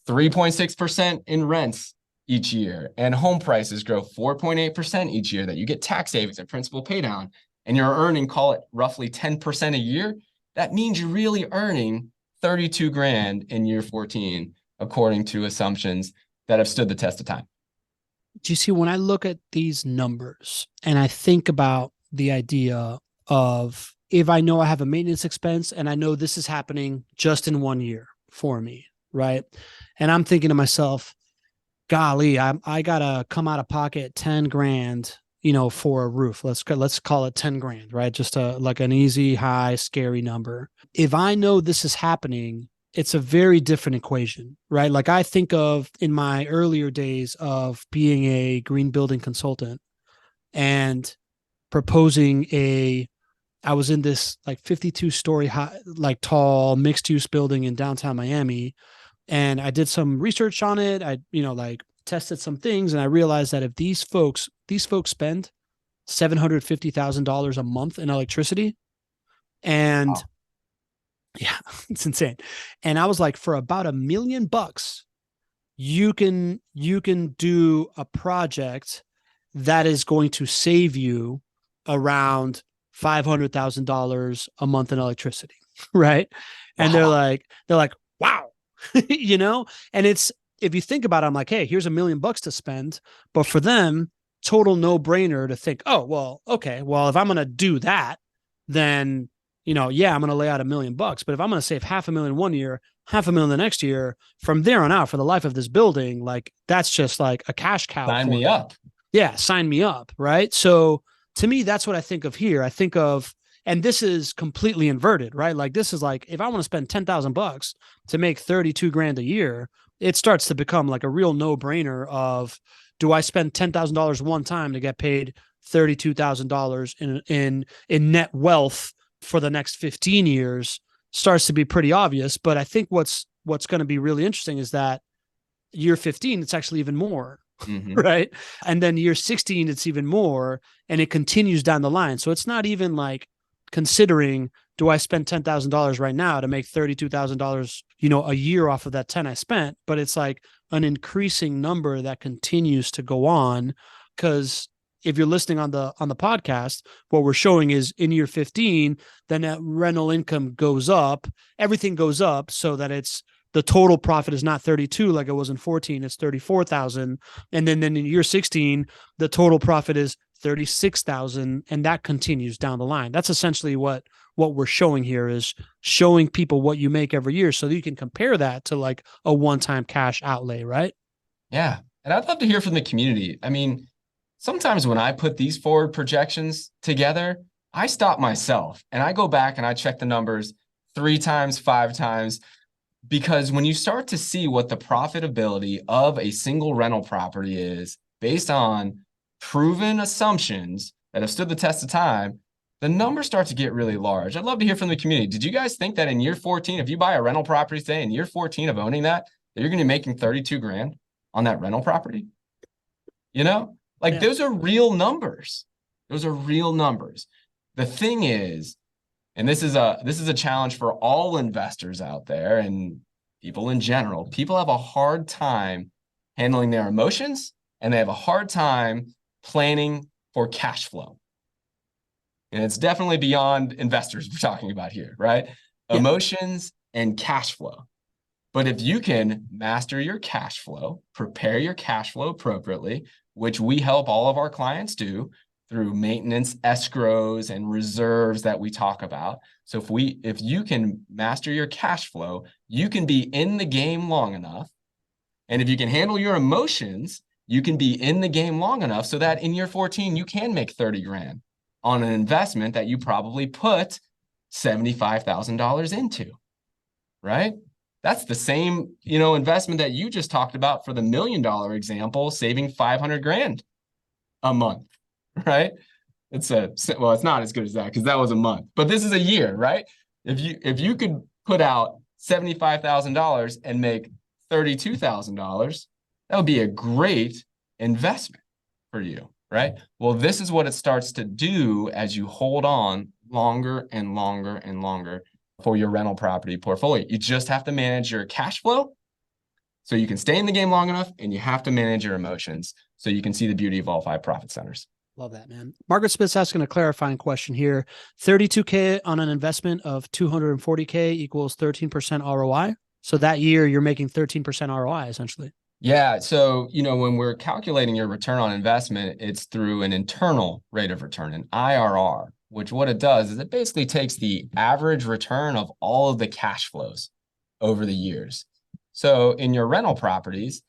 3.6% in rents each year, and home prices grow 4.8% each year, that you get tax savings and principal pay down, and you're earning, call it roughly 10% a year. That means you're really earning $32,000 in year 14, according to assumptions that have stood the test of time. Do you see, when I look at these numbers and I think about the idea of, if I know I have a maintenance expense and I know this is happening just in 1 year for me, right? And I'm thinking to myself, golly, I gotta come out of pocket 10 grand, for a roof. Let's call it 10 grand, right? Just like an easy, high, scary number. If I know this is happening, it's a very different equation, right? Like I think of in my earlier days of being a green building consultant and proposing I was in this like 52-story high, like tall mixed use building in downtown Miami. And I did some research on it. I, tested some things, and I realized that if these folks spend $750,000 a month in electricity, and wow. Yeah, it's insane. And I was like, for about $1 million, you can do a project that is going to save you around $500,000 a month in electricity, right? Wow. And they're like, wow, and it's, if you think about it, I'm like, hey, here's $1 million to spend. But for them, total no brainer to think, oh, well, okay, well, if I'm going to do that, then, I'm going to lay out $1 million. But if I'm going to save $500,000 1 year, $500,000 the next year, from there on out for the life of this building, like that's just like a cash cow. Sign me up. Yeah. Sign me up. Right. So to me, that's what I think of here. I think of, and this is completely inverted, right? Like this is like, if I want to spend $10,000 to make $32,000 a year, it starts to become like a real no-brainer of, do I spend $10,000 one time to get paid $32,000 in net wealth for the next 15 years? Starts to be pretty obvious. But I think what's going to be really interesting is that year 15, it's actually even more, Mhm. right? And then year 16, it's even more, and it continues down the line. So it's not even like considering, do I spend $10,000 right now to make $32,000, a year off of that 10 I spent? But it's like an increasing number that continues to go on. Because if you're listening on the podcast, what we're showing is in year 15, then that rental income goes up, everything goes up, so that it's the total profit is not 32 like it was in 14, it's 34,000. And then in year 16, the total profit is 36,000, and that continues down the line. That's essentially what we're showing here, is showing people what you make every year so that you can compare that to like a one-time cash outlay, right? Yeah. And I'd love to hear from the community. I mean, sometimes when I put these forward projections together, I stop myself and I go back and I check the numbers 3 times, 5 times, because when you start to see what the profitability of a single rental property is based on proven assumptions that have stood the test of time, the numbers start to get really large. I'd love to hear from the community. Did you guys think that in year 14, if you buy a rental property today, in year 14 of owning that you're going to be making 32 grand on that rental property? Like, those are real numbers. Those are real numbers. The thing is, and this is a challenge for all investors out there and people in general, people have a hard time handling their emotions, and they have a hard time planning for cash flow. And it's definitely beyond investors we're talking about here, right? Yeah. Emotions and cash flow. But if you can master your cash flow, prepare your cash flow appropriately, which we help all of our clients do through maintenance escrows and reserves that we talk about. So if you can master your cash flow, you can be in the game long enough. And if you can handle your emotions, you can be in the game long enough so that in year 14, you can make 30 grand on an investment that you probably put $75,000 into, right? That's the same, investment that you just talked about for the $1 million example, saving 500 grand a month, right? It's not as good as that because that was a month, but this is a year, right? If you could put out $75,000 and make $32,000, that would be a great investment for you, right? Well, this is what it starts to do as you hold on longer and longer and longer for your rental property portfolio. You just have to manage your cash flow so you can stay in the game long enough, and you have to manage your emotions so you can see the beauty of all 5 profit centers. Love that, man. Margaret Smith's asking a clarifying question here. 32K on an investment of 240K equals 13% ROI. So that year you're making 13% ROI essentially. Yeah. So, when we're calculating your return on investment, it's through an internal rate of return, an IRR, which what it does is it basically takes the average return of all of the cash flows over the years. So in your rental properties,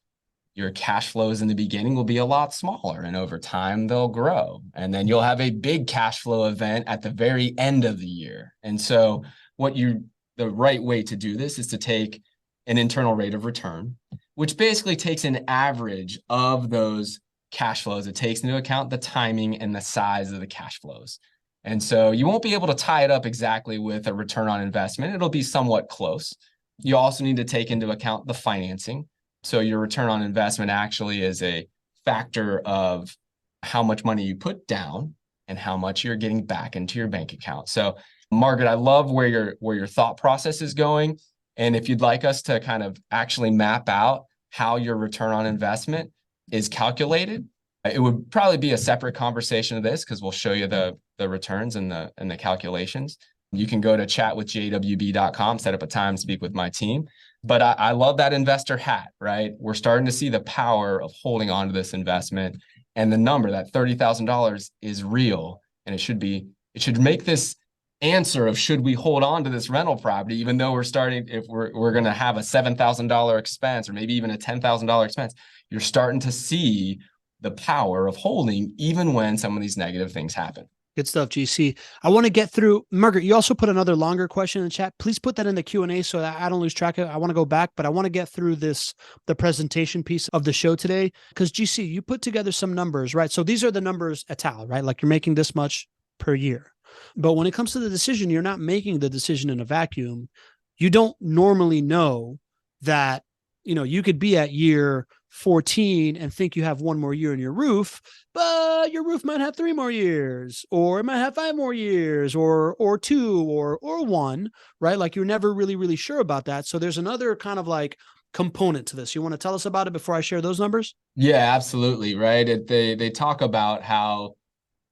your cash flows in the beginning will be a lot smaller, and over time they'll grow. And then you'll have a big cash flow event at the very end of the year. And so the right way to do this is to take an internal rate of return, which basically takes an average of those cash flows. It takes into account the timing and the size of the cash flows. And so you won't be able to tie it up exactly with a return on investment. It'll be somewhat close. You also need to take into account the financing. So your return on investment actually is a factor of how much money you put down and how much you're getting back into your bank account. So, Margaret, I love where your thought process is going. And if you'd like us to kind of actually map out how your return on investment is calculated, it would probably be a separate conversation of this because we'll show you the returns and the calculations. You can go to chatwithjwb.com, set up a time to speak with my team. But I love that investor hat, right? We're starting to see the power of holding on to this investment, and the number, that $30,000, is real. And it should make this answer of should we hold on to this rental property, even though if we're going to have a $7,000 expense or maybe even a $10,000 expense, you're starting to see the power of holding even when some of these negative things happen. Good stuff, GC. I want to get through, Margaret, you also put another longer question in the chat. Please put that in the Q&A so that I don't lose track of it. I want to go back, but I want to get through the presentation piece of the show today. Because GC, you put together some numbers, right? So these are the numbers at Tal, right? Like you're making this much per year. But when it comes to the decision, you're not making the decision in a vacuum. You don't normally know that, you could be at year 14 and think you have one more year in your roof, but your roof might have 3 more years, or it might have 5 more years, or 2, or 1, right? Like you're never really sure about that. So there's another kind of like component to this. You want to tell us about it before I share those numbers? Yeah, absolutely. Right. They talk about how,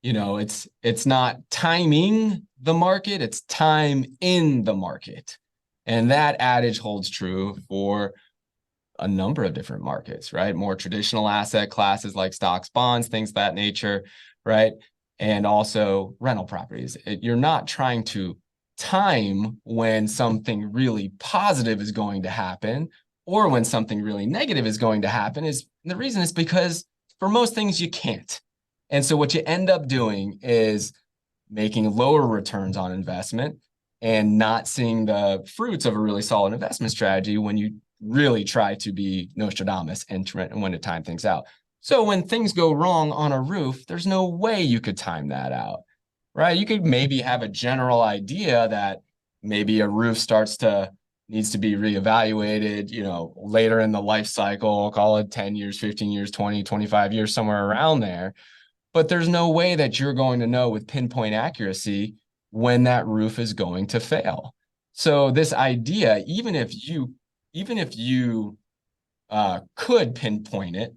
it's not timing the market, it's time in the market. And that adage holds true for a number of different markets, right? More traditional asset classes like stocks, bonds, things of that nature, right? And also rental properties. You're not trying to time when something really positive is going to happen or when something really negative is going to happen. Is the reason is because for most things you can't. And so what you end up doing is making lower returns on investment and not seeing the fruits of a really solid investment strategy when you really try to be Nostradamus and when to time things out. So when things go wrong on a roof, there's no way you could time that out, right? You could maybe have a general idea that maybe a roof needs to be reevaluated, later in the life cycle, call it 10 years, 15 years, 20, 25 years, somewhere around there. But there's no way that you're going to know with pinpoint accuracy when that roof is going to fail. So this idea, even if you could pinpoint it,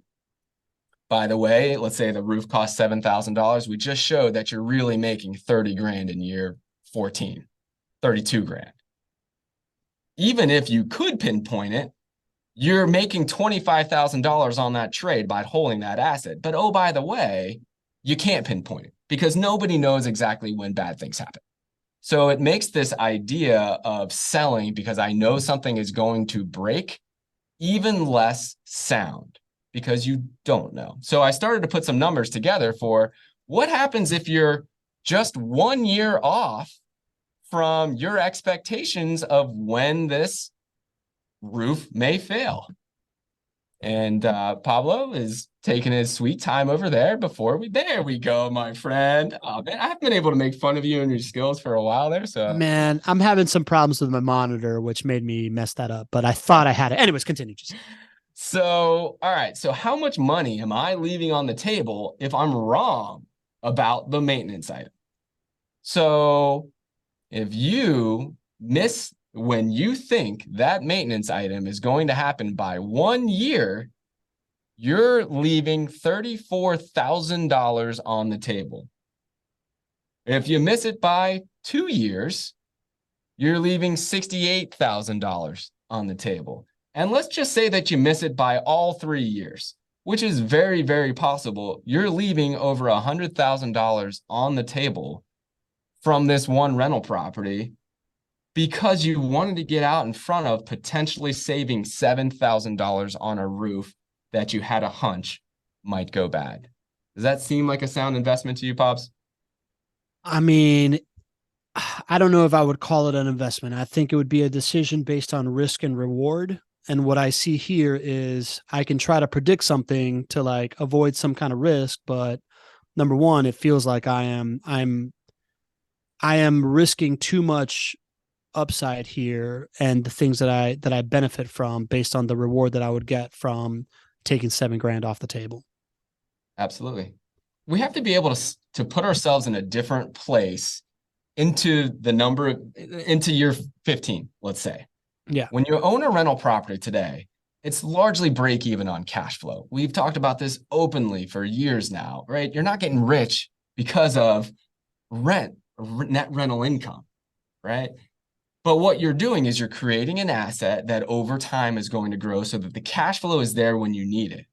by the way, let's say the roof costs $7,000. We just showed that you're really making 30 grand in year 14, 32 grand. Even if you could pinpoint it, you're making $25,000 on that trade by holding that asset. But oh, by the way, you can't pinpoint it because nobody knows exactly when bad things happen. So it makes this idea of selling because I know something is going to break even less sound because you don't know. So I started to put some numbers together for what happens if you're just 1 year off from your expectations of when this roof may fail. And Pablo is taking his sweet time over there there we go, my friend. Oh, man, I haven't been able to make fun of you and your skills for a while there. So, Man, I'm having some problems with my monitor, which made me mess that up, but I thought I had it. Anyways, continue. So, all right. So how much money am I leaving on the table if I'm wrong about the maintenance item? So if you miss when you think that maintenance item is going to happen by 1 year, you're leaving $34,000 on the table. If you miss it by 2 years, you're leaving $68,000 on the table. And let's just say that you miss it by all 3 years, which is very, very possible. You're leaving over $100,000 on the table from this one rental property because you wanted to get out in front of potentially saving $7,000 on a roof that you had a hunch might go bad. Does that seem like a sound investment to you, Pops? I mean, I don't know if I would call it an investment. I think it would be a decision based on risk and reward. And what I see here is I can try to predict something to like avoid some kind of risk, but number one, it feels like I am risking too much upside here and the things that I benefit from based on the reward that I would get from taking $7,000 off the table. Absolutely. We have to be able to put ourselves in a different place into year 15, let's say. Yeah. When you own a rental property today, it's largely break even on cash flow. We've talked about this openly for years now, right? You're not getting rich because of net rental income, right? But what you're doing is you're creating an asset that over time is going to grow so that the cash flow is there when you need it,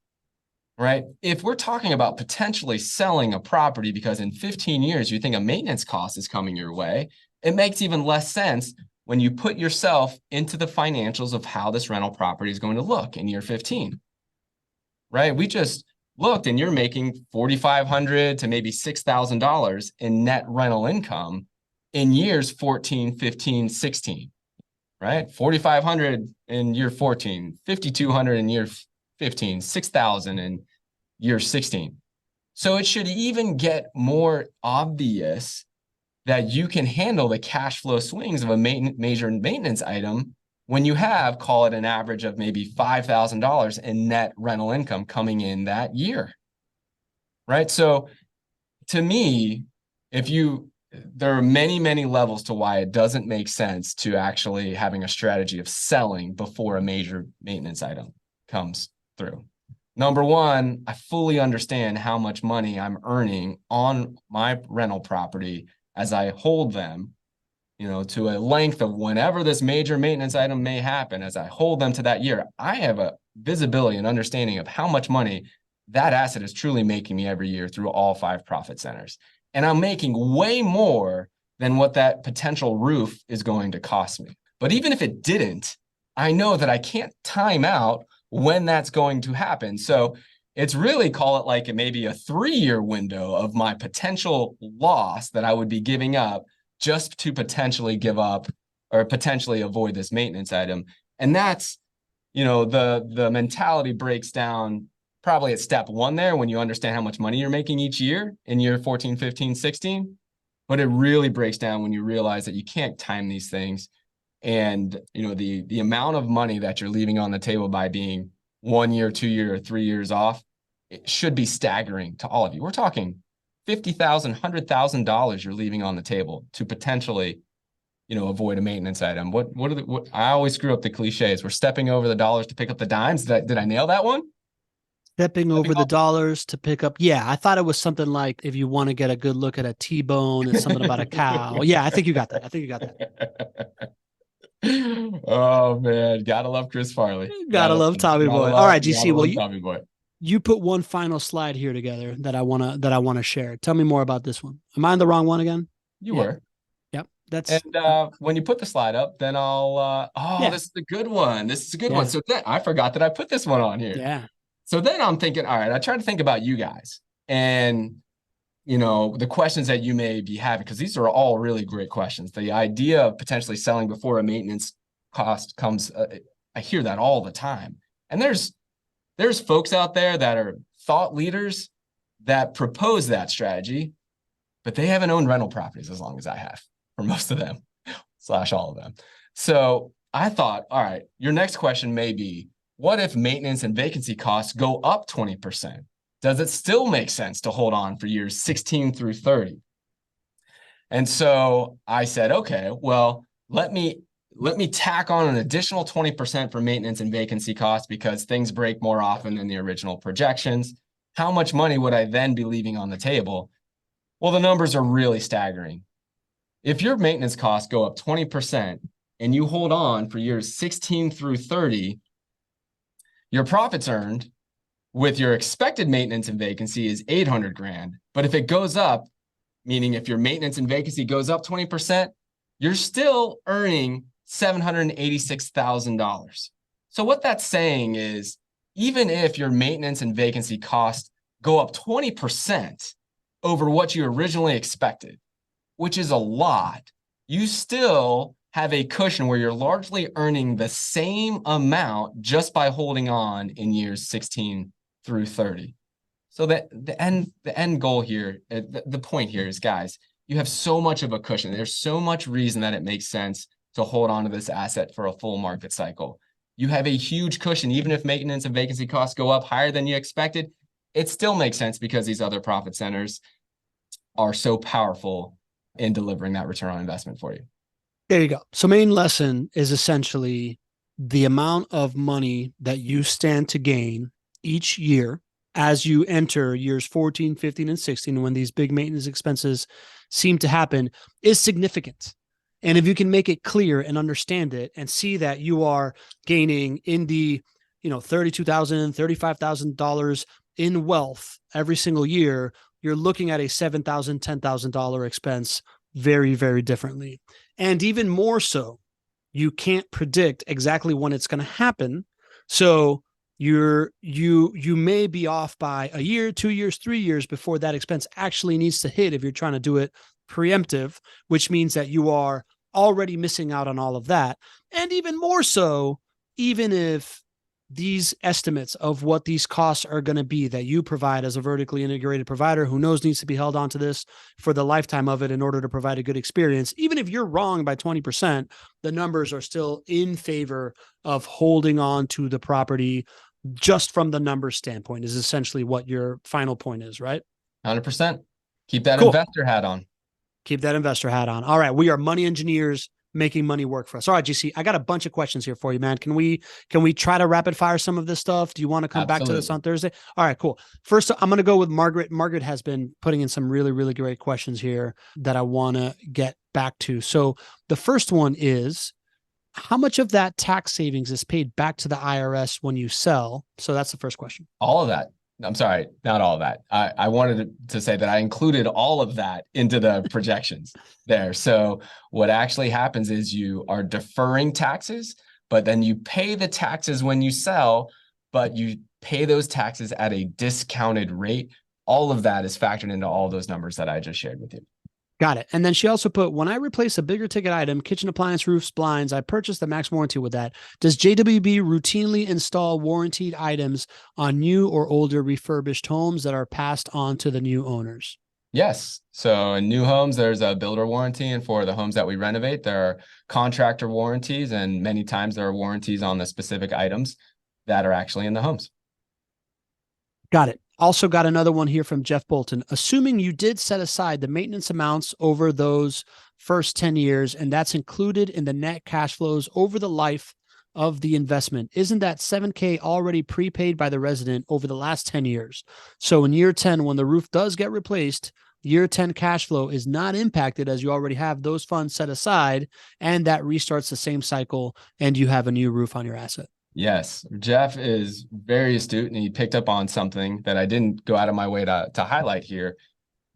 right? If we're talking about potentially selling a property because in 15 years you think a maintenance cost is coming your way, it makes even less sense when you put yourself into the financials of how this rental property is going to look in year 15, right? We just looked and you're making $4,500 to maybe $6,000 in net rental income in years 14, 15, 16, right? 4,500 in year 14, 5,200 in year 15, 6,000 in year 16. So it should even get more obvious that you can handle the cash flow swings of a major maintenance item when you have, call it an average of maybe $5,000 in net rental income coming in that year, right? So to me, there are many, many levels to why it doesn't make sense to actually having a strategy of selling before a major maintenance item comes through. Number one, I fully understand how much money I'm earning on my rental property as I hold them, to a length of whenever this major maintenance item may happen. As I hold them to that year, I have a visibility and understanding of how much money that asset is truly making me every year through all 5 profit centers. And I'm making way more than what that potential roof is going to cost me. But even if it didn't, I know that I can't time out when that's going to happen. So it's really, call it like maybe a 3-year window of my potential loss that I would be giving up just to potentially give up or potentially avoid this maintenance item. And that's, the mentality breaks down probably at step 1 there when you understand how much money you're making each year in year 14, 15, 16. But it really breaks down when you realize that you can't time these things. And, the amount of money that you're leaving on the table by being 1 year, 2 year, or 3 years off, it should be staggering to all of you. We're talking $50,000, $100,000 you're leaving on the table to potentially, avoid a maintenance item. What I always screw up the cliches. We're stepping over the dollars to pick up the dimes. Did I nail that one? Stepping over the dollars to pick up. Yeah, I thought it was something like if you want to get a good look at a T-bone, it's something about a cow. Yeah, I think you got that. Oh man, gotta love Chris Farley. Gotta love Tommy Boy. All right, GC. Well, Tommy Boy. You put one final slide here together that I wanna share. Tell me more about this one. Am I on the wrong one again? You were. Yep. That's and when you put the slide up, then I'll this is a good one. This is a good one. So then I forgot that I put this one on here. Yeah. So then I'm thinking, all right, I try to think about you guys and the questions that you may be having, because these are all really great questions. The idea of potentially selling before a maintenance cost comes, I hear that all the time. And there's folks out there that are thought leaders that propose that strategy, but they haven't owned rental properties as long as I have, for most of them, / all of them. So I thought, all right, your next question may be, what if maintenance and vacancy costs go up 20%? Does it still make sense to hold on for years 16 through 30? And so I said, okay, well, let me tack on an additional 20% for maintenance and vacancy costs because things break more often than the original projections. How much money would I then be leaving on the table? Well, the numbers are really staggering. If your maintenance costs go up 20% and you hold on for years 16 through 30, your profits earned with your expected maintenance and vacancy is 800 grand. But if it goes up, meaning if your maintenance and vacancy goes up 20%, you're still earning $786,000. So what that's saying is, even if your maintenance and vacancy costs go up 20% over what you originally expected, which is a lot, you still have a cushion where you're largely earning the same amount just by holding on in years 16 through 30. So that the end goal here, the point here is, guys, you have so much of a cushion. There's so much reason that it makes sense to hold on to this asset for a full market cycle. You have a huge cushion. Even if maintenance and vacancy costs go up higher than you expected, it still makes sense because these other profit centers are so powerful in delivering that return on investment for you. There you go. So main lesson is essentially the amount of money that you stand to gain each year as you enter years 14, 15, and 16, when these big maintenance expenses seem to happen, is significant. And if you can make it clear and understand it and see that you are gaining in the, $32,000, $35,000 in wealth every single year, you're looking at a $7,000, $10,000 expense very, very differently. And even more so, you can't predict exactly when it's going to happen. So you may be off by a year, 2 years, 3 years before that expense actually needs to hit if you're trying to do it preemptive, which means that you are already missing out on all of that. And even more so, even if these estimates of what these costs are going to be that you provide as a vertically integrated provider who knows needs to be held onto this for the lifetime of it in order to provide a good experience. Even if you're wrong by 20%, the numbers are still in favor of holding on to the property just from the numbers standpoint is essentially what your final point is, right? 100%. Keep that Cool. investor hat on. Keep that investor hat on. All right. We are money engineers making money work for us. All right, GC, I got a bunch of questions here for you, man. Can we try to rapid fire some of this stuff? Do you want to come back to this on Thursday? All right, cool. First, I'm going to go with Margaret. Margaret has been putting in some really, really great questions here that I want to get back to. So the first one is, how much of that tax savings is paid back to the IRS when you sell? So that's the first question. All of that. I'm sorry, not all of that. I wanted to say that I included all of that into the projections there. So what actually happens is you are deferring taxes, but then you pay the taxes when you sell, but you pay those taxes at a discounted rate. All of that is factored into all those numbers that I just shared with you. Got it. And then she also put, when I replace a bigger ticket item, kitchen appliance, roofs, blinds, I purchased the max warranty with that. Does JWB routinely install warranted items on new or older refurbished homes that are passed on to the new owners? Yes. So in new homes, there's a builder warranty. And for the homes that we renovate, there are contractor warranties. And many times there are warranties on the specific items that are actually in the homes. Got it. Also got another one here from Jeff Bolton. Assuming you did set aside the maintenance amounts over those first 10 years, and that's included in the net cash flows over the life of the investment, isn't that $7K already prepaid by the resident over the last 10 years? So in year 10, when the roof does get replaced, year 10 cash flow is not impacted as you already have those funds set aside, and that restarts the same cycle and you have a new roof on your asset. Yes, Jeff is very astute and he picked up on something that I didn't go out of my way to highlight here.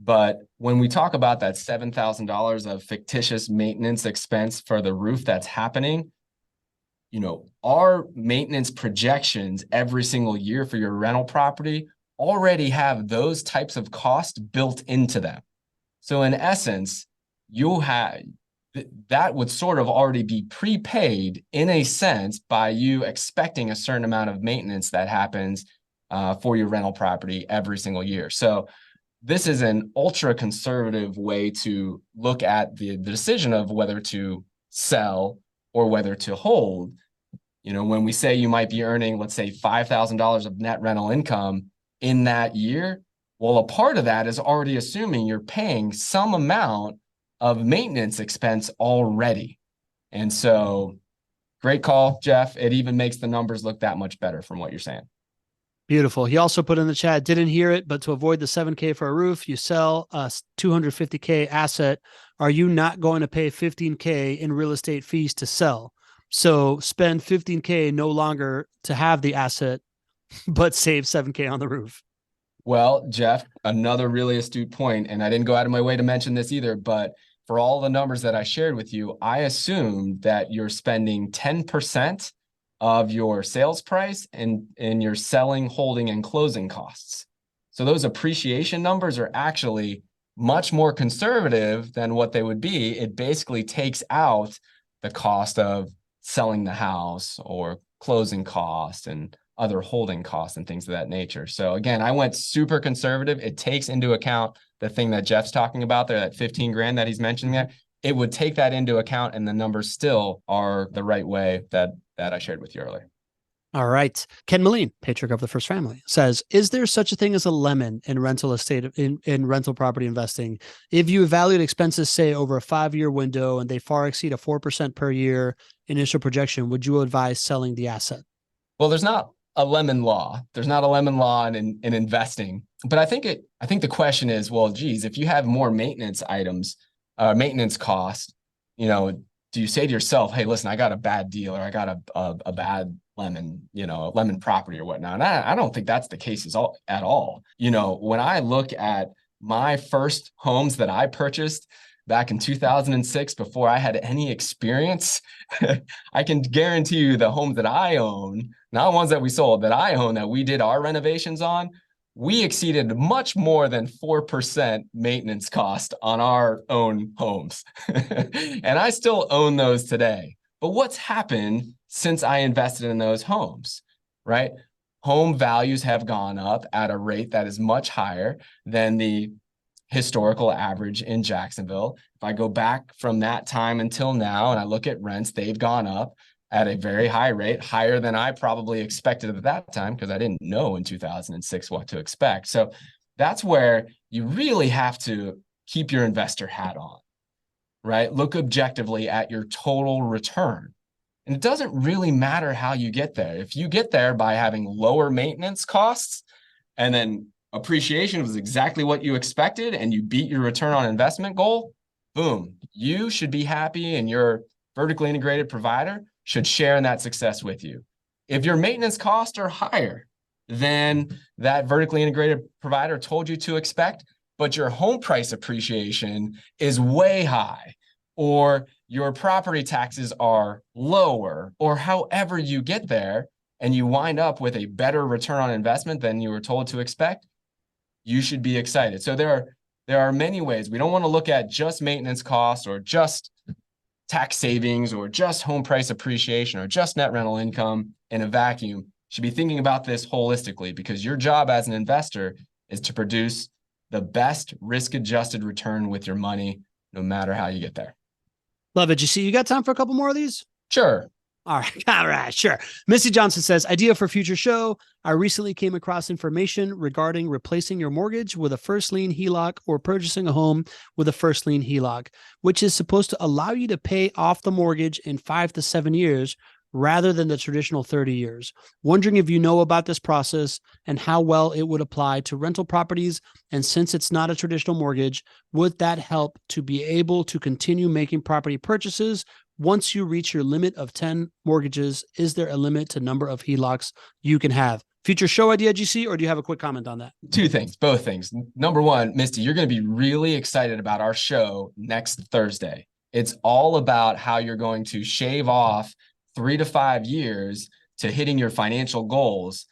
But when we talk about that $7,000 of fictitious maintenance expense for the roof that's happening, you know, our maintenance projections every single year for your rental property already have those types of costs built into them. So in essence, you have that would sort of already be prepaid in a sense by you expecting a certain amount of maintenance that happens for your rental property every single year. So this is an ultra conservative way to look at the decision of whether to sell or whether to hold. You know, when we say you might be earning, let's say $5,000 of net rental income in that year, well, a part of that is already assuming you're paying some amount of maintenance expense already. And so great call, Jeff. It even makes the numbers look that much better from what you're saying. Beautiful. He also put in the chat, didn't hear it, but to avoid the $7K for a roof, you sell a $250K asset. Are you not going to pay $15K in real estate fees to sell? So spend $15K no longer to have the asset, but save $7K on the roof. Well, Jeff, another really astute point, and I didn't go out of my way to mention this either, but for all the numbers that I shared with you, I assumed that you're spending 10% of your sales price in your selling, holding, and closing costs. So those appreciation numbers are actually much more conservative than what they would be. It basically takes out the cost of selling the house or closing costs and other holding costs and things of that nature. So again, I went super conservative. It takes into account the thing that Jeff's talking about there, that 15 grand that he's mentioning there. It would take that into account, and the numbers still are the right way that I shared with you earlier. All right. Ken Moline, patriarch of the first family, says, is there such a thing as a lemon in rental estate, in rental property investing? If you evaluate expenses, say over a 5-year window, and they far exceed a 4% per year initial projection, would you advise selling the asset? Well, there's not a lemon law. There's not a lemon law in investing. But I think the question is, well, geez, if you have more maintenance items, maintenance costs, you know, do you say to yourself, hey, listen, I got a bad deal, or I got a bad lemon, you know, lemon property or whatnot? And I don't think that's the case at all. You know, when I look at my first homes that I purchased back in 2006, before I had any experience, I can guarantee you the homes that I own, not ones that we sold, that I own, that we did our renovations on, we exceeded much more than 4% maintenance cost on our own homes. And I still own those today. But what's happened since I invested in those homes? right? Home values have gone up at a rate that is much higher than the historical average in Jacksonville. If I go back from that time until now and I look at rents, they've gone up at a very high rate, higher than I probably expected at that time because I didn't know in 2006 what to expect. So that's where you really have to keep your investor hat on, right? Look objectively at your total return. And it doesn't really matter how you get there. If you get there by having lower maintenance costs and then appreciation was exactly what you expected and you beat your return on investment goal, boom, you should be happy and your vertically integrated provider should share in that success with you. If your maintenance costs are higher than that vertically integrated provider told you to expect, but your home price appreciation is way high, or your property taxes are lower, or however you get there, and you wind up with a better return on investment than you were told to expect, you should be excited. So there are many ways. We don't want to look at just maintenance costs or just tax savings or just home price appreciation or just net rental income in a vacuum. You should be thinking about this holistically, because your job as an investor is to produce the best risk-adjusted return with your money, no matter how you get there. Love it. You got time for a couple more of these? Sure. All right, sure. Missy Johnson says, idea for future show. I recently came across information regarding replacing your mortgage with a first lien HELOC or purchasing a home with a first lien HELOC, which is supposed to allow you to pay off the mortgage in 5 to 7 years rather than the traditional 30 years. Wondering if you know about this process and how well it would apply to rental properties. And since it's not a traditional mortgage, would that help to be able to continue making property purchases? Once you reach your limit of 10 mortgages, is there a limit to number of HELOCs you can have? Future show idea, GC, or do you have a quick comment on that? Two things, both things. Number one, Misty, you're going to be really excited about our show next Thursday. It's all about how you're going to shave off 3 to 5 years to hitting your financial goals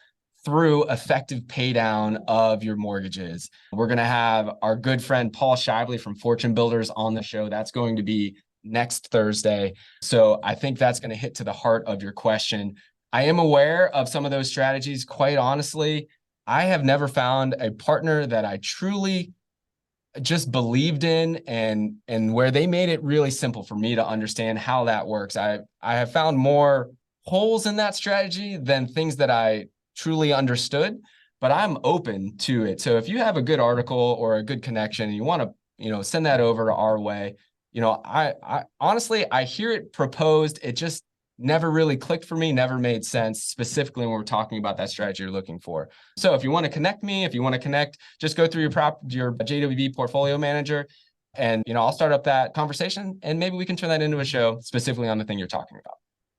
through effective pay down of your mortgages. We're going to have our good friend Paul Shively from Fortune Builders on the show. That's going to be next Thursday. So I think that's going to hit to the heart of your question. I am aware of some of those strategies. Quite honestly, I have never found a partner that I truly just believed in and where they made it really simple for me to understand how that works. I have found more holes in that strategy than things that I truly understood, but I'm open to it. So if you have a good article or a good connection and you want to, send that over our way, I honestly, I hear it proposed. It just never really clicked for me, never made sense, specifically when we're talking about that strategy you're looking for. So if you want to connect me, just go through your JWB portfolio manager and, I'll start up that conversation and maybe we can turn that into a show specifically on the thing you're talking about.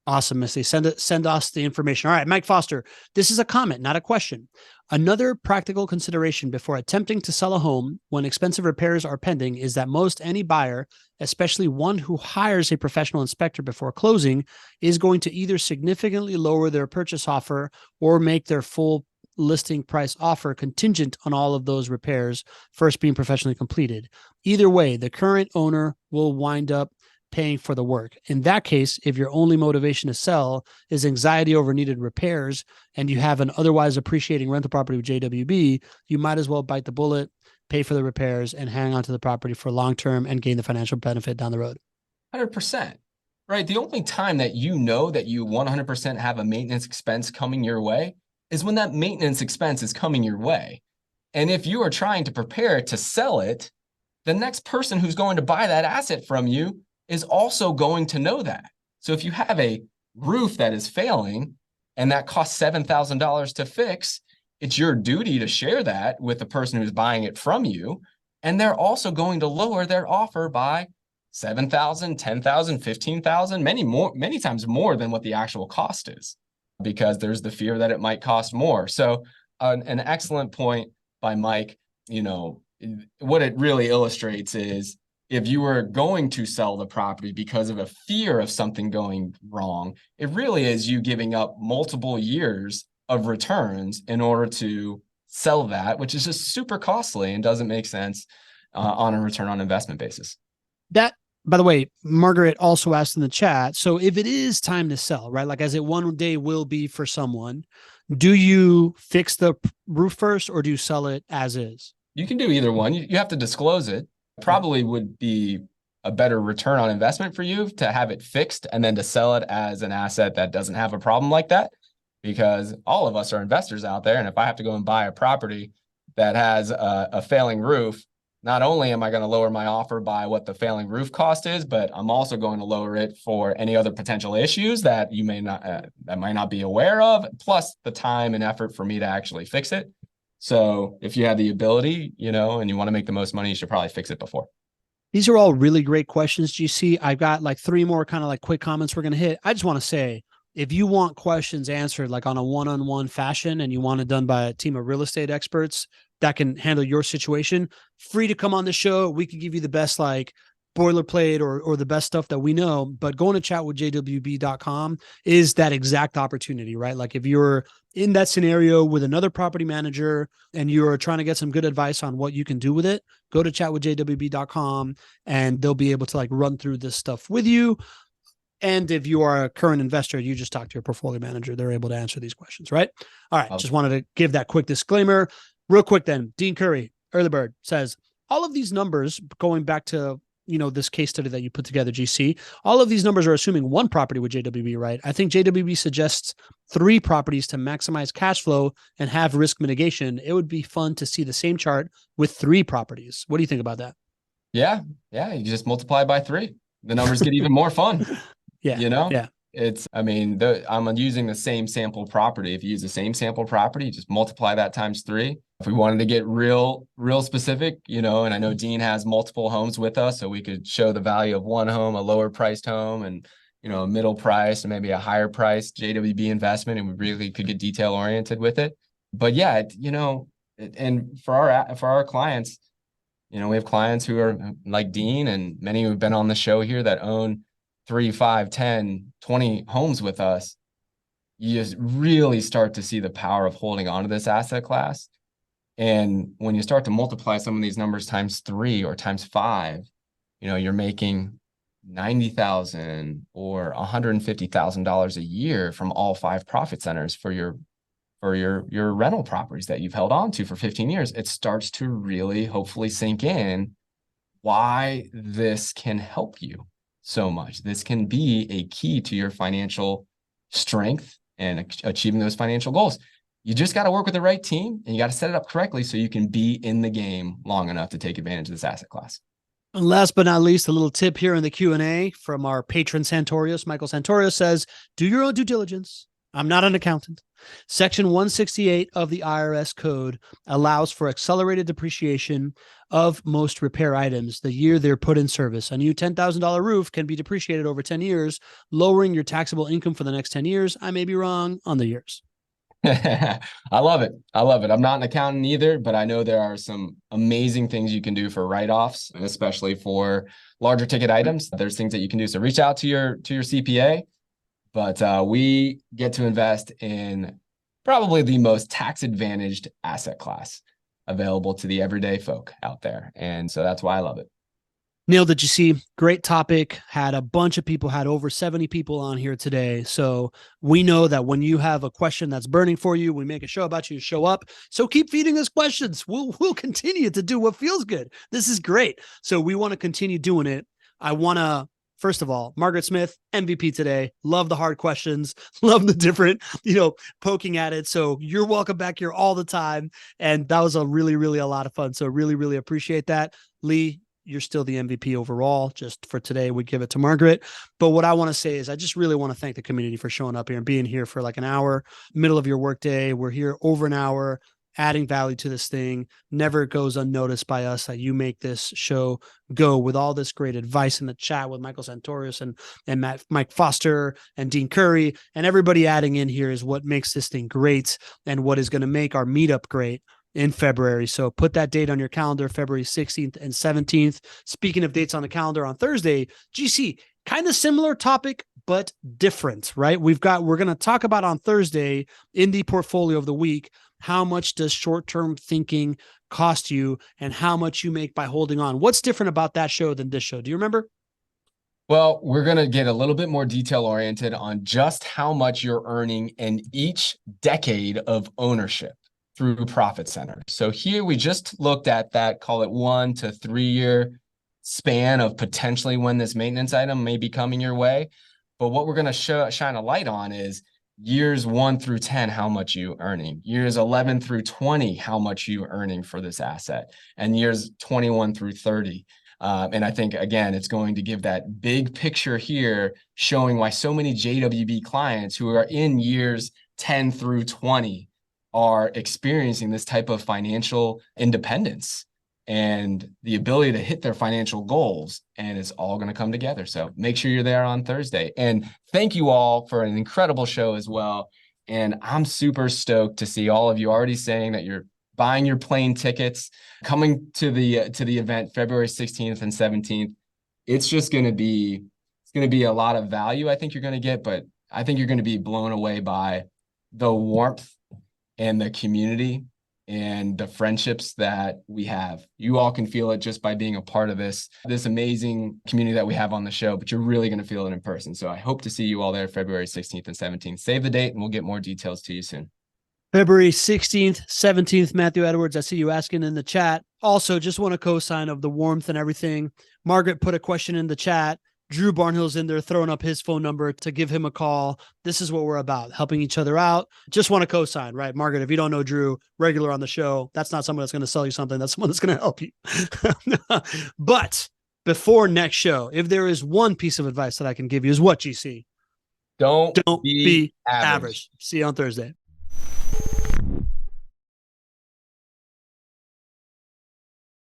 Awesome, Missy. Send us the information. All right, Mike Foster. This is a comment, not a question. Another practical consideration before attempting to sell a home when expensive repairs are pending is that most any buyer, especially one who hires a professional inspector before closing, is going to either significantly lower their purchase offer or make their full listing price offer contingent on all of those repairs first being professionally completed. Either way, the current owner will wind up paying for the work. In that case, if your only motivation to sell is anxiety over needed repairs and you have an otherwise appreciating rental property with JWB, you might as well bite the bullet, pay for the repairs, and hang on to the property for long term and gain the financial benefit down the road. 100%. Right. The only time that you know that you 100% have a maintenance expense coming your way is when that maintenance expense is coming your way. And if you are trying to prepare to sell it, the next person who's going to buy that asset from you is also going to know that. So if you have a roof that is failing and that costs $7,000 to fix, it's your duty to share that with the person who's buying it from you. And they're also going to lower their offer by $7,000, $10,000, $15,000, many times more than what the actual cost is, because there's the fear that it might cost more. So an excellent point by Mike. What it really illustrates is if you were going to sell the property because of a fear of something going wrong, it really is you giving up multiple years of returns in order to sell that, which is just super costly and doesn't make sense on a return on investment basis. That, by the way, Margaret also asked in the chat, so if it is time to sell, right, like as it one day will be for someone, Do you fix the roof first or do you sell it as is? You can do either one. You have to disclose it. Yeah. Probably would be a better return on investment for you to have it fixed and then to sell it as an asset that doesn't have a problem like that. Because all of us are investors out there. And if I have to go and buy a property that has a failing roof, not only am I going to lower my offer by what the failing roof cost is, but I'm also going to lower it for any other potential issues that you may not that might not be aware of, plus the time and effort for me to actually fix it. So if you have the ability, and you want to make the most money, you should probably fix it before. These are all really great questions, GC. I've got like 3 more kind of like quick comments we're going to hit. I just want to say, if you want questions answered like on a one-on-one fashion and you want it done by a team of real estate experts that can handle your situation, free to come on the show. We can give you the best like boilerplate or the best stuff that we know, but going to chatwithjwb.com is that exact opportunity, right? Like if you're in that scenario with another property manager and you're trying to get some good advice on what you can do with it, go to chatwithjwb.com and they'll be able to like run through this stuff with you. And if you are a current investor, you just talk to your portfolio manager. They're able to answer these questions, right? All right. Just wanted to give that quick disclaimer. Real quick then, Dean Curry, Early Bird, says, all of these numbers, going back to this case study that you put together, GC, all of these numbers are assuming one property with JWB, right? I think JWB suggests 3 properties to maximize cash flow and have risk mitigation. It would be fun to see the same chart with 3 properties. What do you think about that? Yeah. You just multiply by 3. The numbers get even more fun. Yeah. Yeah. I'm using the same sample property. If you use the same sample property, just multiply that times 3. If we wanted to get real specific, and I know Dean has multiple homes with us, so we could show the value of one home, a lower priced home, and, a middle price and maybe a higher priced JWB investment, and we really could get detail oriented with it. But yeah, and for our clients, we have clients who are like Dean and many who've been on the show here that own 3, 5, 10, 20 homes with us. You just really start to see the power of holding on to this asset class. And when you start to multiply some of these numbers times 3 or times 5, you're making $90,000 or $150,000 a year from all 5 profit centers for your rental properties that you've held on to for 15 years. It starts to really hopefully sink in why this can help you so much. This can be a key to your financial strength and achieving those financial goals. You just got to work with the right team and you got to set it up correctly so you can be in the game long enough to take advantage of this asset class. And last but not least, a little tip here in the Q&A from our patron Santorius. Michael Santorius says, do your own due diligence. I'm not an accountant. Section 168 of the IRS code allows for accelerated depreciation of most repair items the year they're put in service. A new $10,000 roof can be depreciated over 10 years, lowering your taxable income for the next 10 years. I may be wrong on the years. I love it. I'm not an accountant either, but I know there are some amazing things you can do for write-offs, especially for larger ticket items. There's things that you can do. So reach out to your CPA, but we get to invest in probably the most tax-advantaged asset class available to the everyday folk out there. And so that's why I love it. Neil, did you see? Great topic. Had a bunch of people, had over 70 people on here today. So we know that when you have a question that's burning for you, we make a show about you, show up. So keep feeding us questions. We'll continue to do what feels good. This is great. So we want to continue doing it. I want to, first of all, Margaret Smith, MVP today. Love the hard questions. Love the different, poking at it. So you're welcome back here all the time. And that was a really a lot of fun. So really appreciate that. Lee, you're still the MVP overall. Just for today, we give it to Margaret. But what I want to say is I just really want to thank the community for showing up here and being here for like an hour, middle of your workday. We're here over an hour, adding value to this thing. Never goes unnoticed by us that you make this show go with all this great advice in the chat with Michael Santorius and Mike Foster and Dean Curry and everybody adding in here is what makes this thing great and what is going to make our meetup great in February. So put that date on your calendar, February 16th and 17th. Speaking of dates on the calendar on Thursday, GC, kind of similar topic, but different, right? We're going to talk about on Thursday in the portfolio of the week, how much does short-term thinking cost you and how much you make by holding on? What's different about that show than this show? Do you remember? Well, we're going to get a little bit more detail oriented on just how much you're earning in each decade of ownership through Profit Center. So here we just looked at that, call it 1 to 3 year span of potentially when this maintenance item may be coming your way. But what we're going to shine a light on is years 1 through 10, how much you earning, years 11 through 20, how much you earning for this asset, and years 21 through 30. And I think, again, it's going to give that big picture here, showing why so many JWB clients who are in years 10 through 20 are experiencing this type of financial independence and the ability to hit their financial goals. And it's all going to come together. So make sure you're there on Thursday. And thank you all for an incredible show as well. And I'm super stoked to see all of you already saying that you're buying your plane tickets, coming to the event February 16th and 17th. It's going to be a lot of value I think you're going to get, but I think you're going to be blown away by the warmth and the community and the friendships that we have. You all can feel it just by being a part of this amazing community that we have on the show, but you're really going to feel it in person. So I hope to see you all there February 16th and 17th. Save the date and we'll get more details to you soon. February 16th, 17th, Matthew Edwards. I see you asking in the chat. Also, just want a cosign of the warmth and everything. Margaret put a question in the chat. Drew Barnhill's in there throwing up his phone number to give him a call. This is what we're about, helping each other out. Just want a cosign, right? Margaret, if you don't know Drew, regular on the show, that's not someone that's going to sell you something. That's someone that's going to help you. But before next show, if there is one piece of advice that I can give you is what, GC? Don't Don't be be average. See you on Thursday.